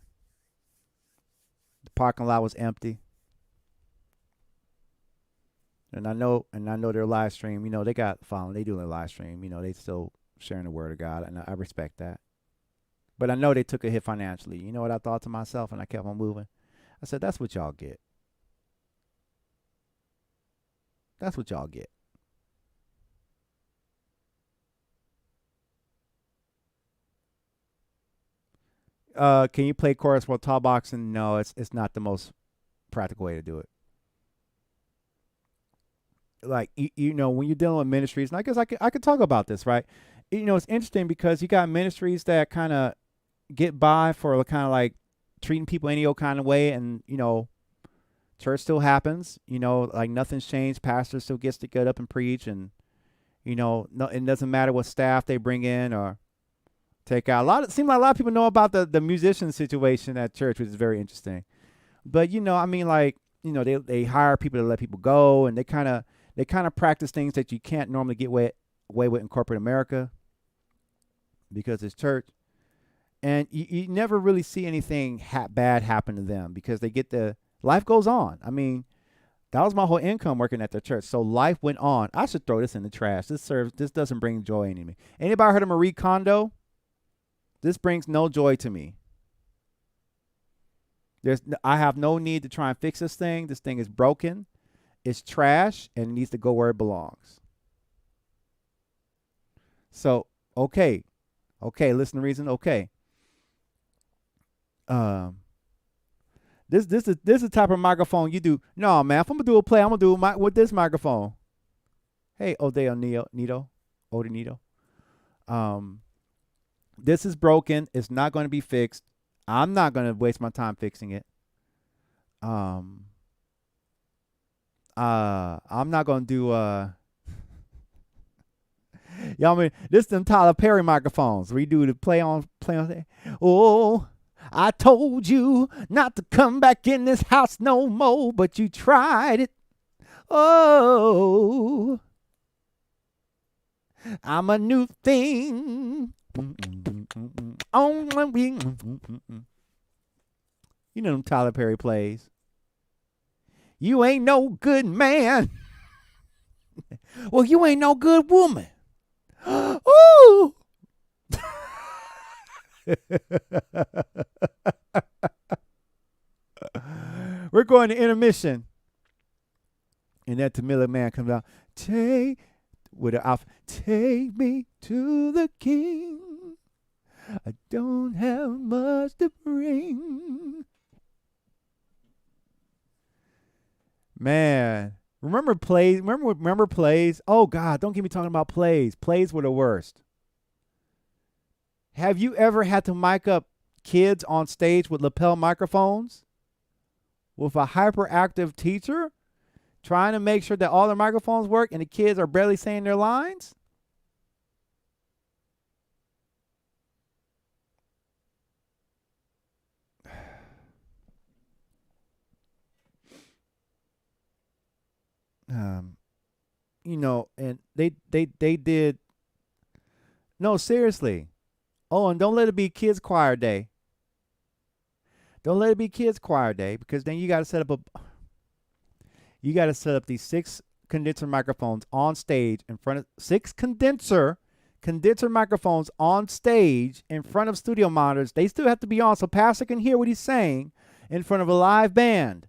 The parking lot was empty. And I know their live stream, you know, they got following. They do their live stream. You know, they still sharing the word of God, and I respect that. But I know they took a hit financially. You know what I thought to myself, and I kept on moving? I said, that's what y'all get. That's what y'all get. Can you play chorus while tall boxing? No, it's not the most practical way to do it. Like, you know, when you're dealing with ministries, and I guess I could talk about this, right? You know, it's interesting because you got ministries that kind of get by for kind of like treating people any old kind of way, and, you know, Church still happens, you know, like nothing's changed. Pastor still gets to get up and preach, and you know, no, it doesn't matter what staff they bring in or take out. It seems like a lot of people know about the musician situation at church, which is very interesting. But you know, I mean, like, you know, they hire people to let people go, and they kind of practice things that you can't normally get away with in corporate America because it's church. And you never really see anything bad happen to them because they get life goes on. I mean, that was my whole income working at the church. So life went on. I should throw this in the trash. This doesn't bring joy to me. Anybody heard of Marie Kondo? This brings no joy to me. I have no need to try and fix this thing. This thing is broken. It's trash, and it needs to go where it belongs. So, okay, listen to reason. Okay. This is the type of microphone you do. No, man, if I'm gonna do a play, I'm gonna do it with this microphone. Hey, Nito. This is broken. It's not going to be fixed. I'm not going to waste my time fixing it. I'm not going to do y'all mean this them Tyler Perry microphones. We do the play on. Oh, I told you not to come back in this house no more, but you tried it. Oh, I'm a new thing. You know them Tyler Perry plays. You ain't no good man. Well, you ain't no good woman. Ooh. We're going to intermission. And that Tamila man comes out. Take me to the king. I don't have much to bring. Man, remember plays? Remember plays? Oh God, don't get me talking about plays. Plays were the worst. Have you ever had to mic up kids on stage with lapel microphones? With a hyperactive teacher trying to make sure that all the microphones work and the kids are barely saying their lines? You know, and they did. No, seriously. Oh, and don't let it be kids choir day. Don't let it be kids choir day, because then you got to set up these 6 condenser microphones on stage in front of 6 condenser microphones on stage in front of studio monitors. They still have to be on so pastor can hear what he's saying in front of a live band.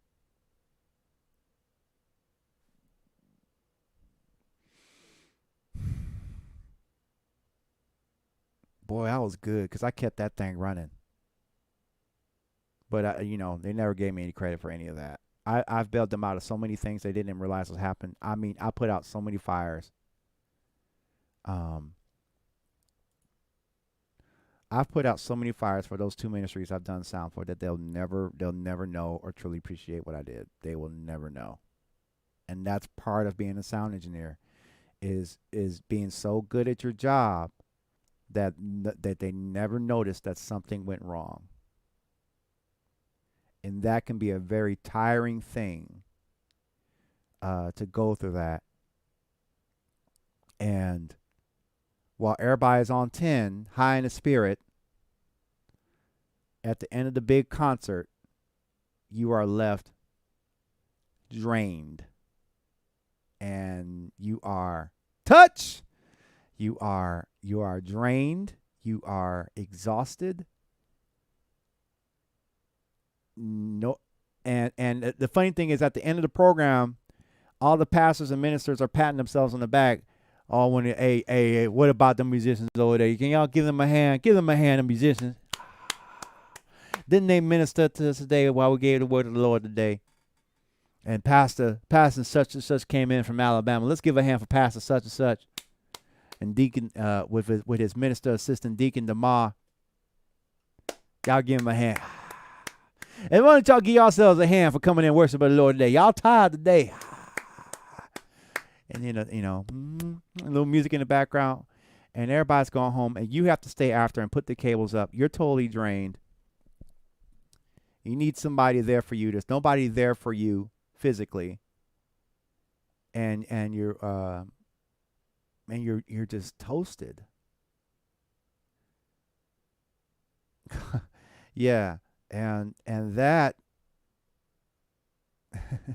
Boy, that was good because I kept that thing running. But, you know, they never gave me any credit for any of that. I've bailed them out of so many things they didn't even realize was happening. I mean, I put out so many fires. I've put out so many fires for those 2 ministries I've done sound for that they'll never know or truly appreciate what I did. They will never know. And that's part of being a sound engineer is being so good at your job that they never notice that something went wrong. And that can be a very tiring thing to go through that. And while everybody's on 10, high in the spirit, at the end of the big concert, you are left drained. And you are touch. You are drained. You are exhausted. No, and the funny thing is, at the end of the program, all the pastors and ministers are patting themselves on the back. All when hey, what about the musicians over there? Can y'all give them a hand? Give them a hand, the musicians. Didn't they minister to us today while we gave the word of the Lord today? And Pastor such and such came in from Alabama. Let's give a hand for Pastor such and such. And Deacon with his minister assistant Deacon DeMar. Y'all give him a hand. And why don't y'all give yourselves a hand for coming in and worshiping the Lord today? Y'all tired today. And a little music in the background, and everybody's going home, and you have to stay after and put the cables up. You're totally drained. You need somebody there for you. There's nobody there for you physically, and you're just toasted. Yeah, and that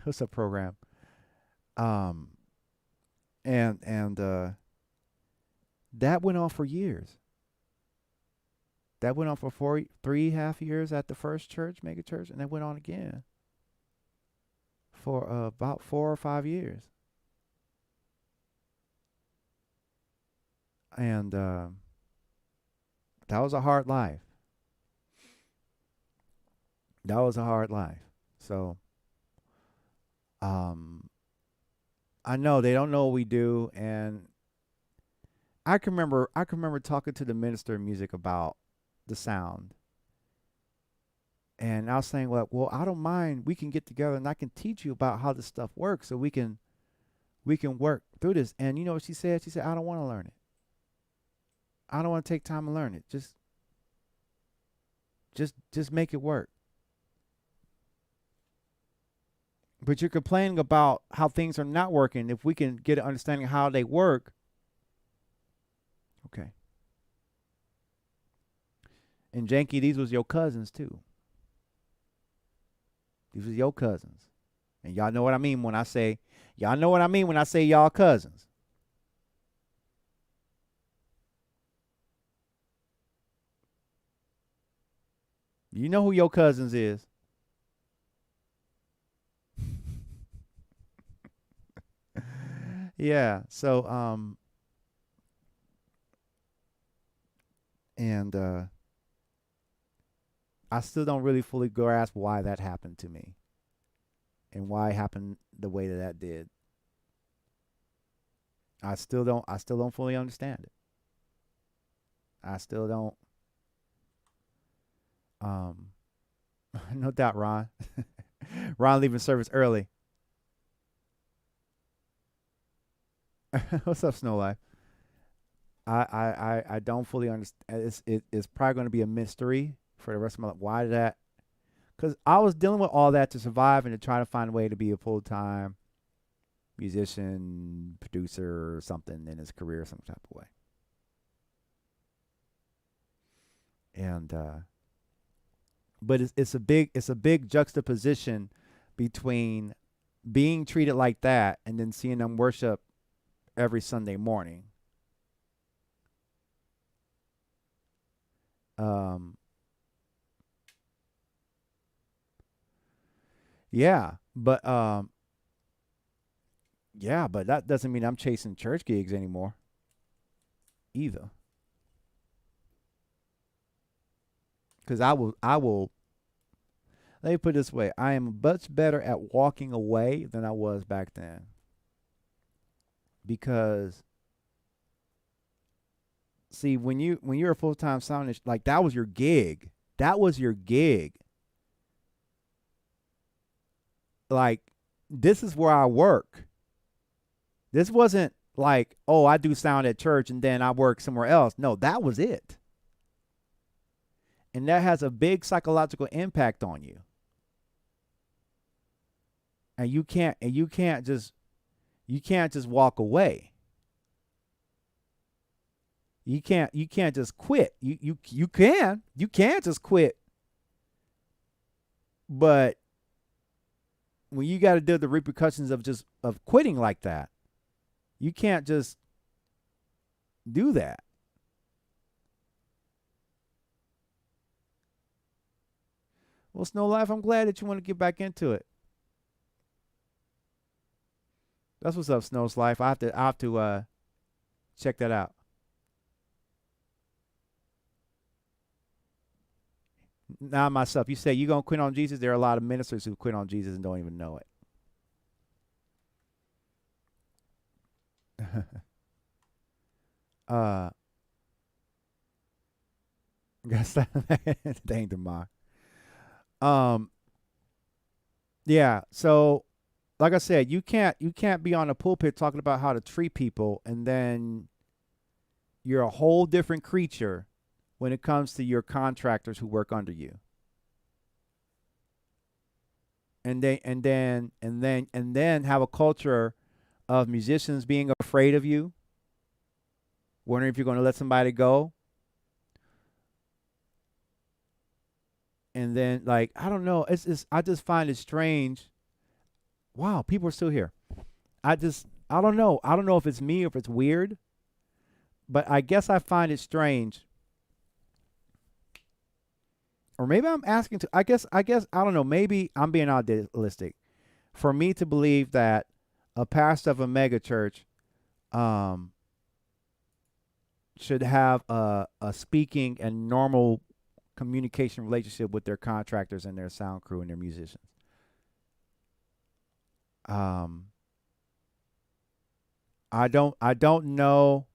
what's a program? Um, and that went on for years. That went on for 3.5 years at the first church, mega church, and that went on again for about 4 or 5 years. And that was a hard life. That was a hard life. So, I know they don't know what we do, and I can remember talking to the minister of music about the sound, and I was saying, well, I don't mind. We can get together, and I can teach you about how this stuff works, so we can work through this. And you know what she said? She said, I don't want to learn it. I don't want to take time to learn it. Just make it work. But you're complaining about how things are not working. If we can get an understanding of how they work, okay. And Janky, these was your cousins too. These was your cousins. And y'all know what I mean when I say y'all cousins. You know who your cousins is. Yeah. So and I still don't really fully grasp why that happened to me, and why it happened the way that did. I still don't fully understand it. I still don't. No doubt, Ron. Ron leaving service early. What's up, Snow Life? I don't fully understand. It's probably going to be a mystery for the rest of my life. Why did that? Because I was dealing with all that to survive and to try to find a way to be a full-time musician, producer, or something in his career, some type of way. And but it's a big juxtaposition between being treated like that and then seeing them worship every Sunday morning. Yeah, but that doesn't mean I'm chasing church gigs anymore either. Because I will. Let me put it this way: I am much better at walking away than I was back then. Because, see, when you're a full-time sound, like that was your gig. That was your gig. Like, this is where I work. This wasn't like, oh, I do sound at church and then I work somewhere else. No, that was it. And that has a big psychological impact on you. And you can't just walk away. You can't just quit. You can just quit. But when you got to deal with the repercussions of quitting like that, you can't just do that. Well, Snow Life, I'm glad that you want to get back into it. That's what's up, Snow's Life. I have to check that out. Now myself, you say you're gonna quit on Jesus. There are a lot of ministers who quit on Jesus and don't even know it. Guess that ain't the mark. Yeah. So, like I said, you can't be on the pulpit talking about how to treat people, and then you're a whole different creature when it comes to your contractors who work under you. And then have a culture of musicians being afraid of you, wondering if you're going to let somebody go. And then, like, I don't know, it's I just find it strange. Wow, people are still here. I don't know if it's me or if it's weird, but I guess I find it strange. Or maybe I'm asking to I guess I don't know, maybe I'm being idealistic. For me to believe that a pastor of a mega church um should have a speaking and normal communication relationship with their contractors and their sound crew and their musicians. Um I don't know,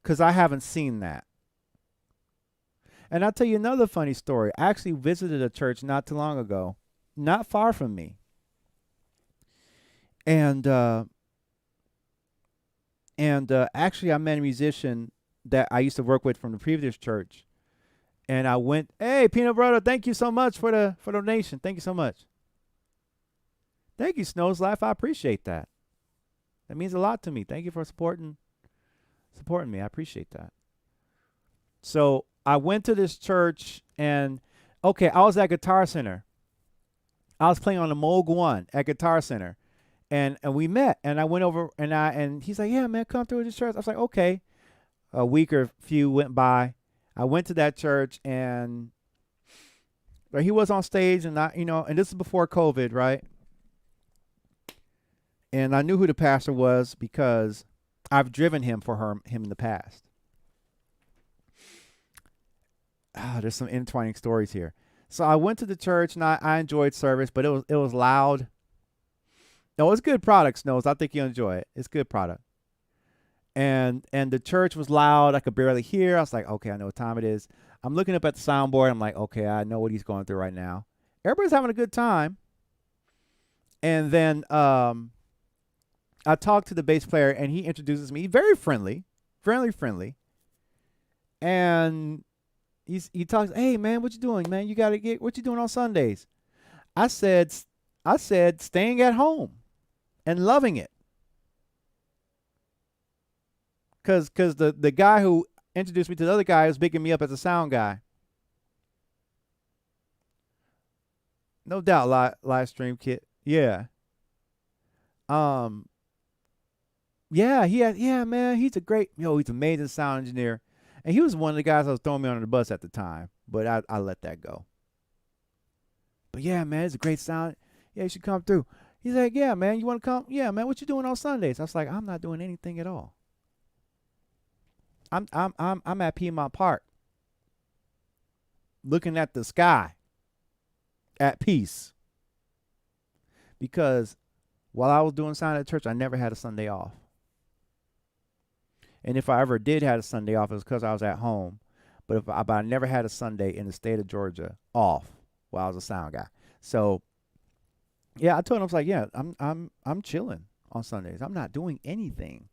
cuz I haven't seen that. And I'll tell you another funny story. I actually visited a church not too long ago, not far from me. And actually I met a musician that I used to work with from the previous church. And I went, "Hey, Peanut Brother, thank you so much for the donation. Thank you so much." Thank you, Snow's Life. I appreciate that. That means a lot to me. Thank you for supporting me. I appreciate that. So I went to this church, and okay, I was at Guitar Center. I was playing on the Moog One at Guitar Center, and we met, and I went over, and he's like, "Yeah, man, come through this church." I was like, "Okay." A week or few went by. I went to that church, and he was on stage, and and this is before COVID, right? And I knew who the pastor was because I've driven him him in the past. There's some intertwining stories here. So I went to the church, and I enjoyed service, but it was loud. No, it's good product, Snows. I think you'll enjoy it. It's good product. And the church was loud. I could barely hear. I was like, okay, I know what time it is. I'm looking up at the soundboard. I'm like, okay, I know what he's going through right now. Everybody's having a good time. And then I talked to the bass player, and he introduces me. Very friendly, friendly. And he talks, "Hey man, what you doing, man? You gotta get what you doing on Sundays?" I said, staying at home and loving it. Cause the guy who introduced me to the other guy was picking me up as a sound guy. No doubt, live stream kit. Yeah. Um. Yeah. Yeah, man. He's he's an amazing sound engineer, and he was one of the guys that was throwing me under the bus at the time. But I let that go. But yeah, man, it's a great sound. Yeah, you should come through. He's like, "Yeah, man, you want to come? Yeah, man, what you doing on Sundays?" I was like, "I'm not doing anything at all. I'm at Piedmont Park, looking at the sky, at peace." Because while I was doing sound at church, I never had a Sunday off. And if I ever did have a Sunday off, it was because I was at home. But I never had a Sunday in the state of Georgia off while I was a sound guy. So yeah, I told him, I was like, "Yeah, I'm chilling on Sundays. I'm not doing anything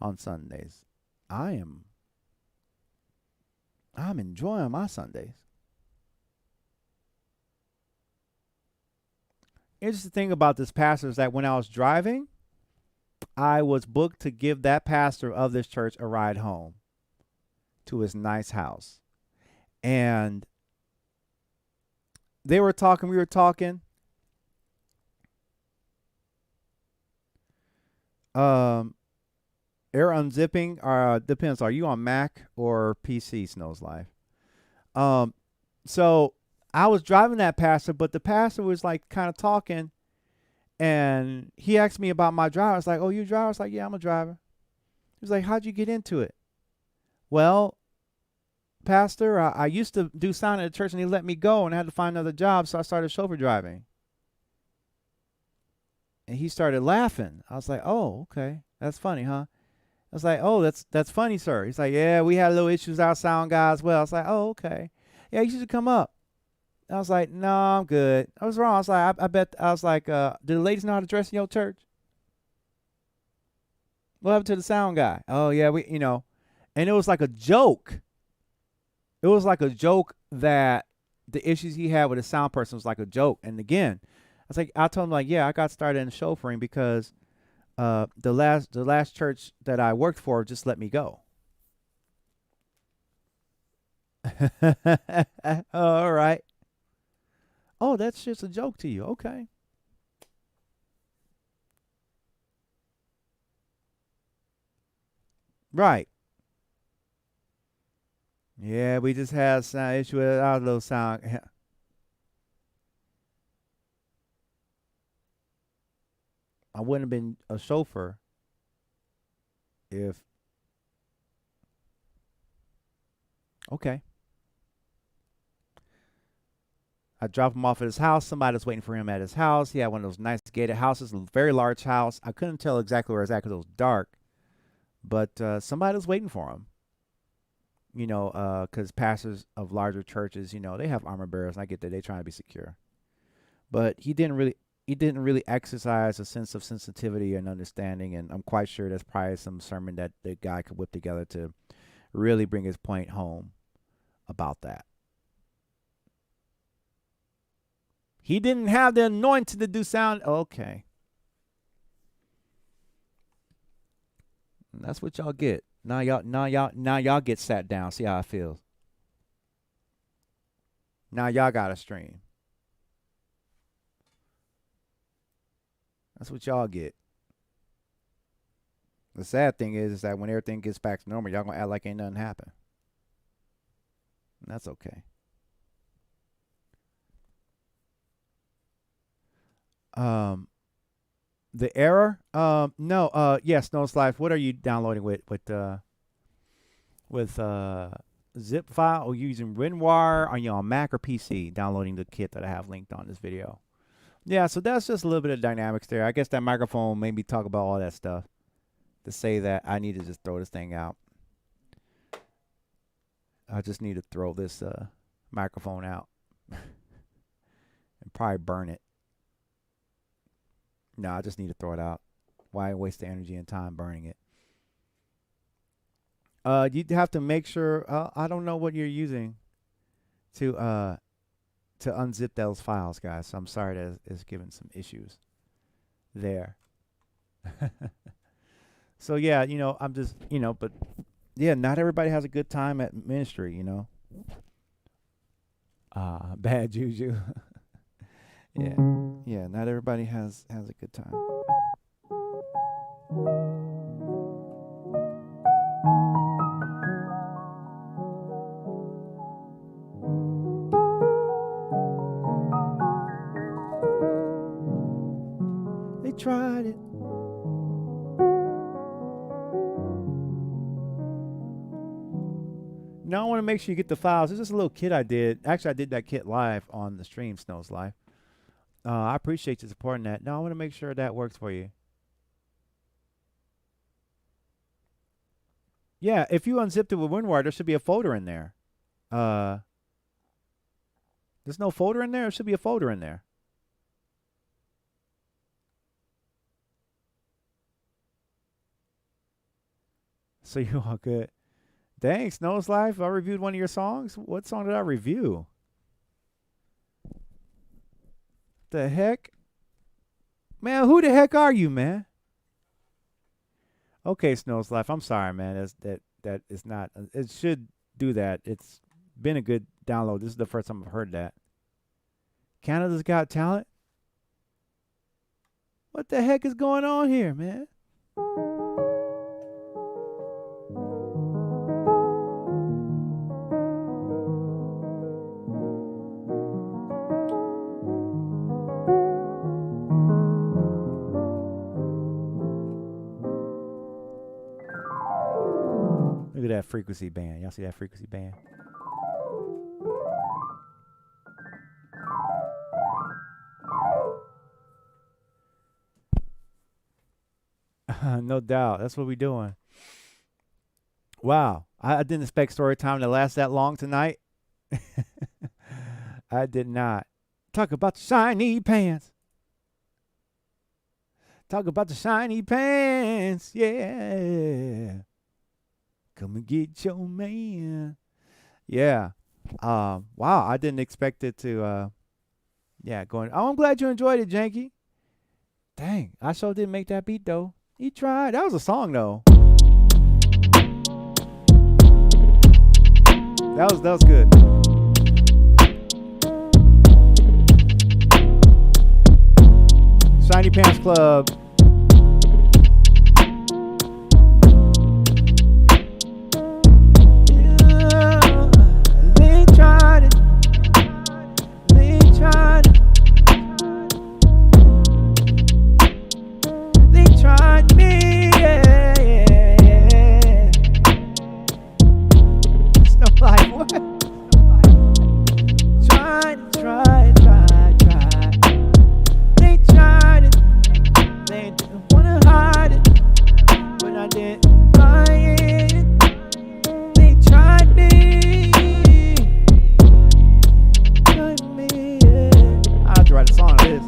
on Sundays. I'm enjoying my Sundays." Interesting thing about this pastor is that when I was driving, I was booked to give that pastor of this church a ride home to his nice house. And we were talking. Um, Air unzipping depends. Are you on Mac or PC, Snow's Life? Um, so I was driving that pastor, but the pastor was like kind of talking, and he asked me about my driver. I was like, "Oh, you a driver?" I was like, "Yeah, I'm a driver." He was like, "How'd you get into it?" "Well, pastor, I used to do sound at the church, and he let me go, and I had to find another job, so I started chauffeur driving." And he started laughing. I was like, "Oh, okay, that's funny, huh?" I was like, "Oh, that's funny, sir." He's like, "Yeah, we had a little issues with our sound guy as well." I was like, "Oh, okay. Yeah, you should come up." I was like, no, I'm good. I was wrong. I was like, I bet. I was like, do the ladies know how to dress in your church? What happened to the sound guy? Oh yeah, and it was like a joke. It was like a joke that the issues he had with the sound person was like a joke. And again, I told him like, yeah, I got started in chauffeuring because the last church that I worked for just let me go. All right. Oh, that's just a joke to you. Okay. Right. Yeah, we just had sound issue with our little sound. I wouldn't have been a chauffeur if. Okay. I dropped him off at his house. Somebody was waiting for him at his house. He had one of those nice gated houses, a very large house. I couldn't tell exactly where it was at because it was dark, but somebody was waiting for him. Because pastors of larger churches, they have armor bearers. And I get that they're trying to be secure, but he didn't really exercise a sense of sensitivity and understanding. And I'm quite sure that's probably some sermon that the guy could whip together to really bring his point home about that. He didn't have the anointing to do sound. Okay. That's what y'all get. Now y'all get sat down. See how it feels. Now y'all got to stream. That's what y'all get. The sad thing is that when everything gets back to normal, y'all gonna act like ain't nothing happened. And that's okay. Um, the error. No. Yes. No Life. What are you downloading with zip file or using WinRAR? Are you on Mac or PC? Downloading the kit that I have linked on this video. Yeah. So that's just a little bit of dynamics there. I guess that microphone made me talk about all that stuff to say that I need to just throw this thing out. I just need to throw this microphone out and probably burn it. No, I just need to throw it out. Why waste the energy and time burning it? You have to make sure. I don't know what you're using to unzip those files, guys. So I'm sorry that it's given some issues there. So yeah, I'm just but yeah, not everybody has a good time at ministry. Bad juju. Yeah. Yeah, not everybody has a good time. They tried it. Now I want to make sure you get the files. This is a little kit I did. Actually, I did that kit live on the stream, Snows Live. I appreciate you supporting that. Now I want to make sure that works for you. Yeah, if you unzipped it with WinRAR, there should be a folder in there. There's no folder in there? There should be a folder in there. So you all good. Thanks, Nose Life. I reviewed one of your songs. What song did I review? The heck? Man, who the heck are you, man? Okay, Snow's Life. I'm sorry, man. That is not. It should do that. It's been a good download. This is the first time I've heard that. Canada's Got Talent? What the heck is going on here, man? Look at that frequency band. Y'all see that frequency band? No doubt. That's what we're doing. Wow. I didn't expect story time to last that long tonight. I did not. Talk about the shiny pants. Talk about the shiny pants. Yeah. Come and get your man. Yeah. Wow. I didn't expect it to. Yeah. Going. Oh, I'm glad you enjoyed it, Janky. Dang. I sure didn't make that beat though. He tried. That was a song though. That was good. Shiny Pants Club. They tried it. They tried it. They tried me. Yeah, yeah, yeah. Snow like what? Tried. They tried it. They didn't wanna hide it, but I didn't buy it. They tried me. Tried me, yeah. I have to write a song of this.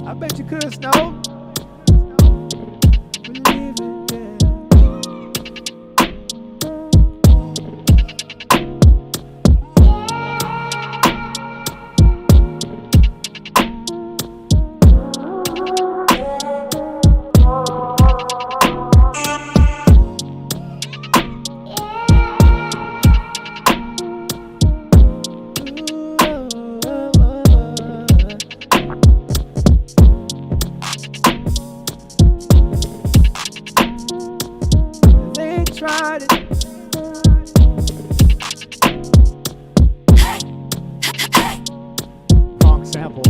I bet you could, Snow. Believe it, yeah. They tried it. Funk sample.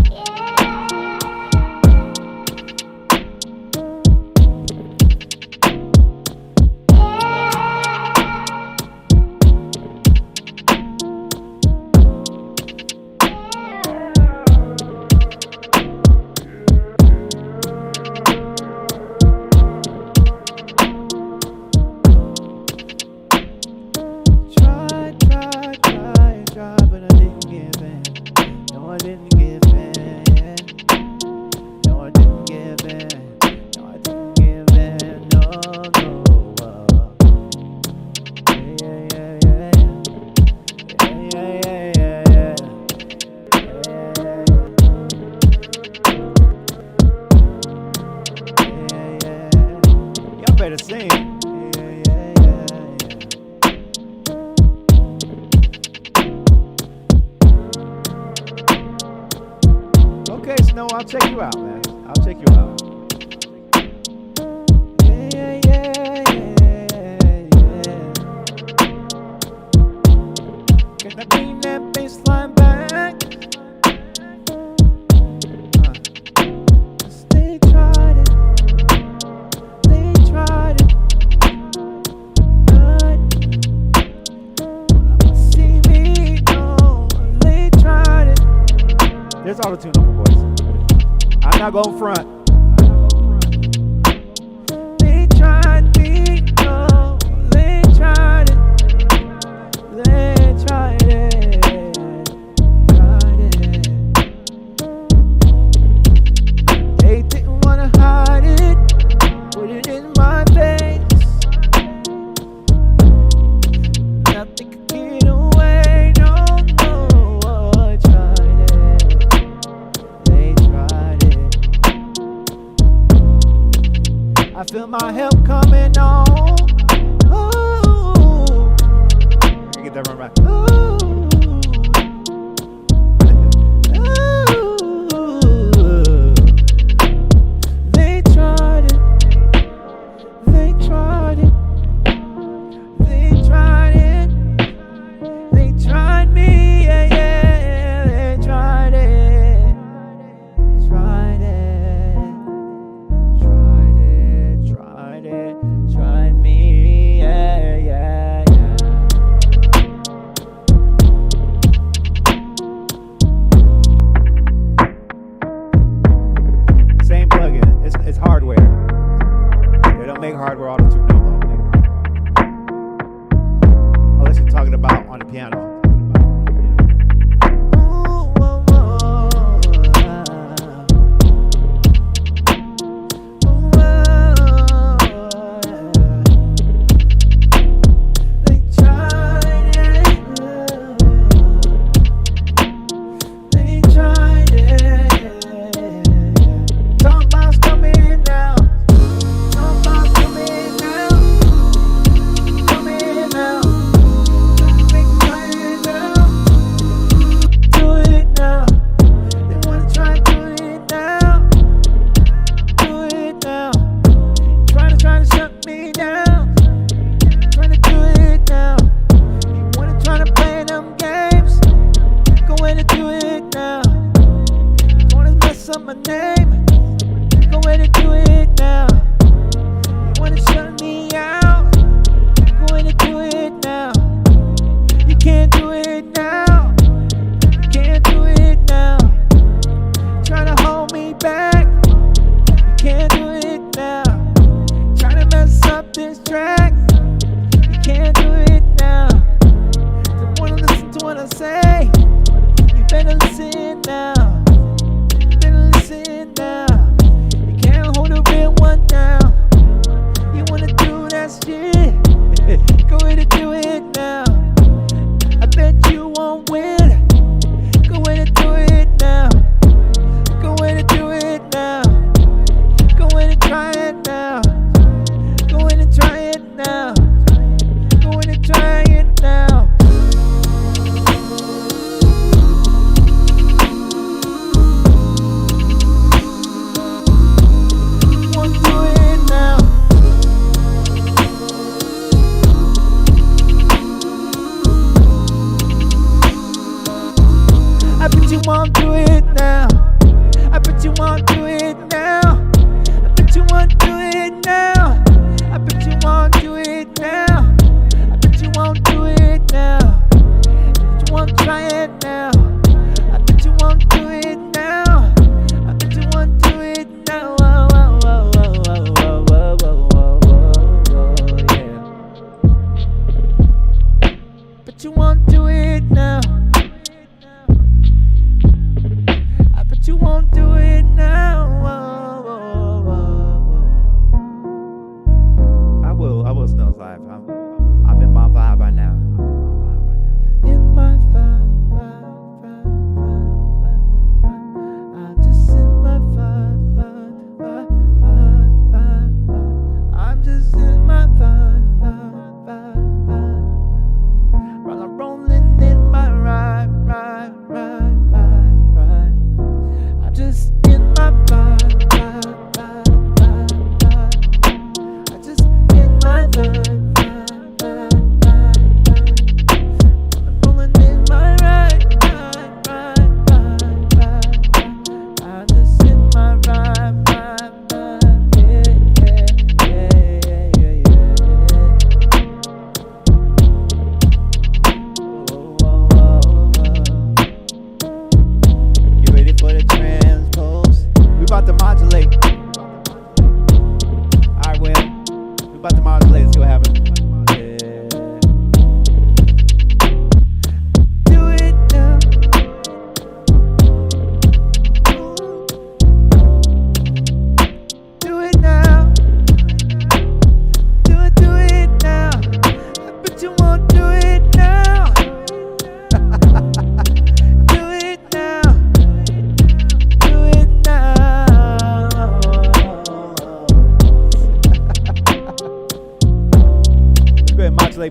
Tried, but I didn't give in. No, I didn't give in. No, I didn't give in. No, I didn't give in. No, no. Yeah, yeah, yeah, yeah. Yeah, yeah, yeah, yeah. Yeah. Y'all better sing. Okay, Snow, I'll check you out, man. I'll check you out. Yeah, yeah, yeah, yeah. Can I bring that baseline back? They tried it. They tried it. But see me, no. They tried it. There's auto-tune on my voice. I'm not going front. They tried me, no. They tried it. They tried it. Tried it. They didn't wanna hide it. Put it in my face. Nothing could get away. No, no. I tried it. They tried it. I feel my help coming on. Ooh. Get that run back. Ooh. talking about on the piano.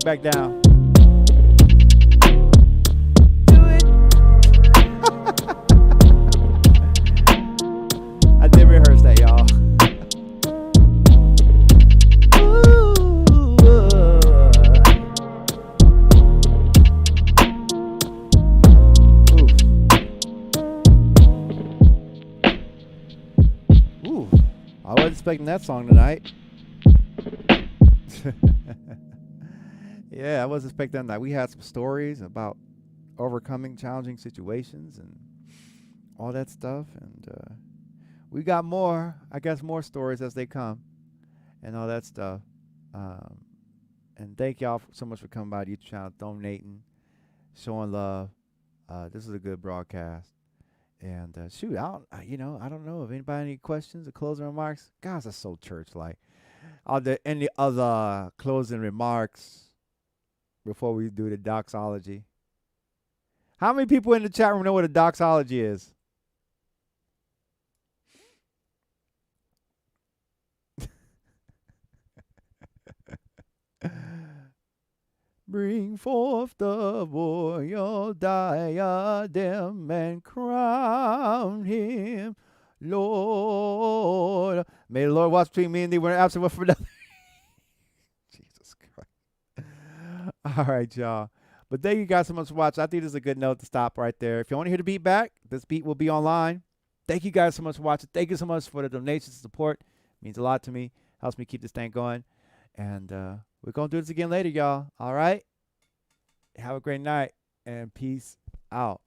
Back down. I did rehearse that, y'all. Ooh, I wasn't expecting that song tonight. Yeah, I wasn't expecting that. We had some stories about overcoming challenging situations and all that stuff. And we got more, I guess, more stories as they come and all that stuff. And thank y'all so much for coming by the YouTube channel, donating, showing love. This is a good broadcast. And shoot, I don't know if anybody any questions or closing remarks. Guys, that's so church-like. Are there any other closing remarks before we do the doxology? How many people in the chat room know what a doxology is? Bring forth the royal diadem and crown him, Lord. May the Lord watch between me and thee when absent for nothing. Jesus Christ. All right, y'all. But thank you guys so much for watching. I think this is a good note to stop right there. If you want to hear the beat back, this beat will be online. Thank you guys so much for watching. Thank you so much for the donations and support. It means a lot to me. Helps me keep this thing going. And we're going to do this again later, y'all. All right? Have a great night and peace out.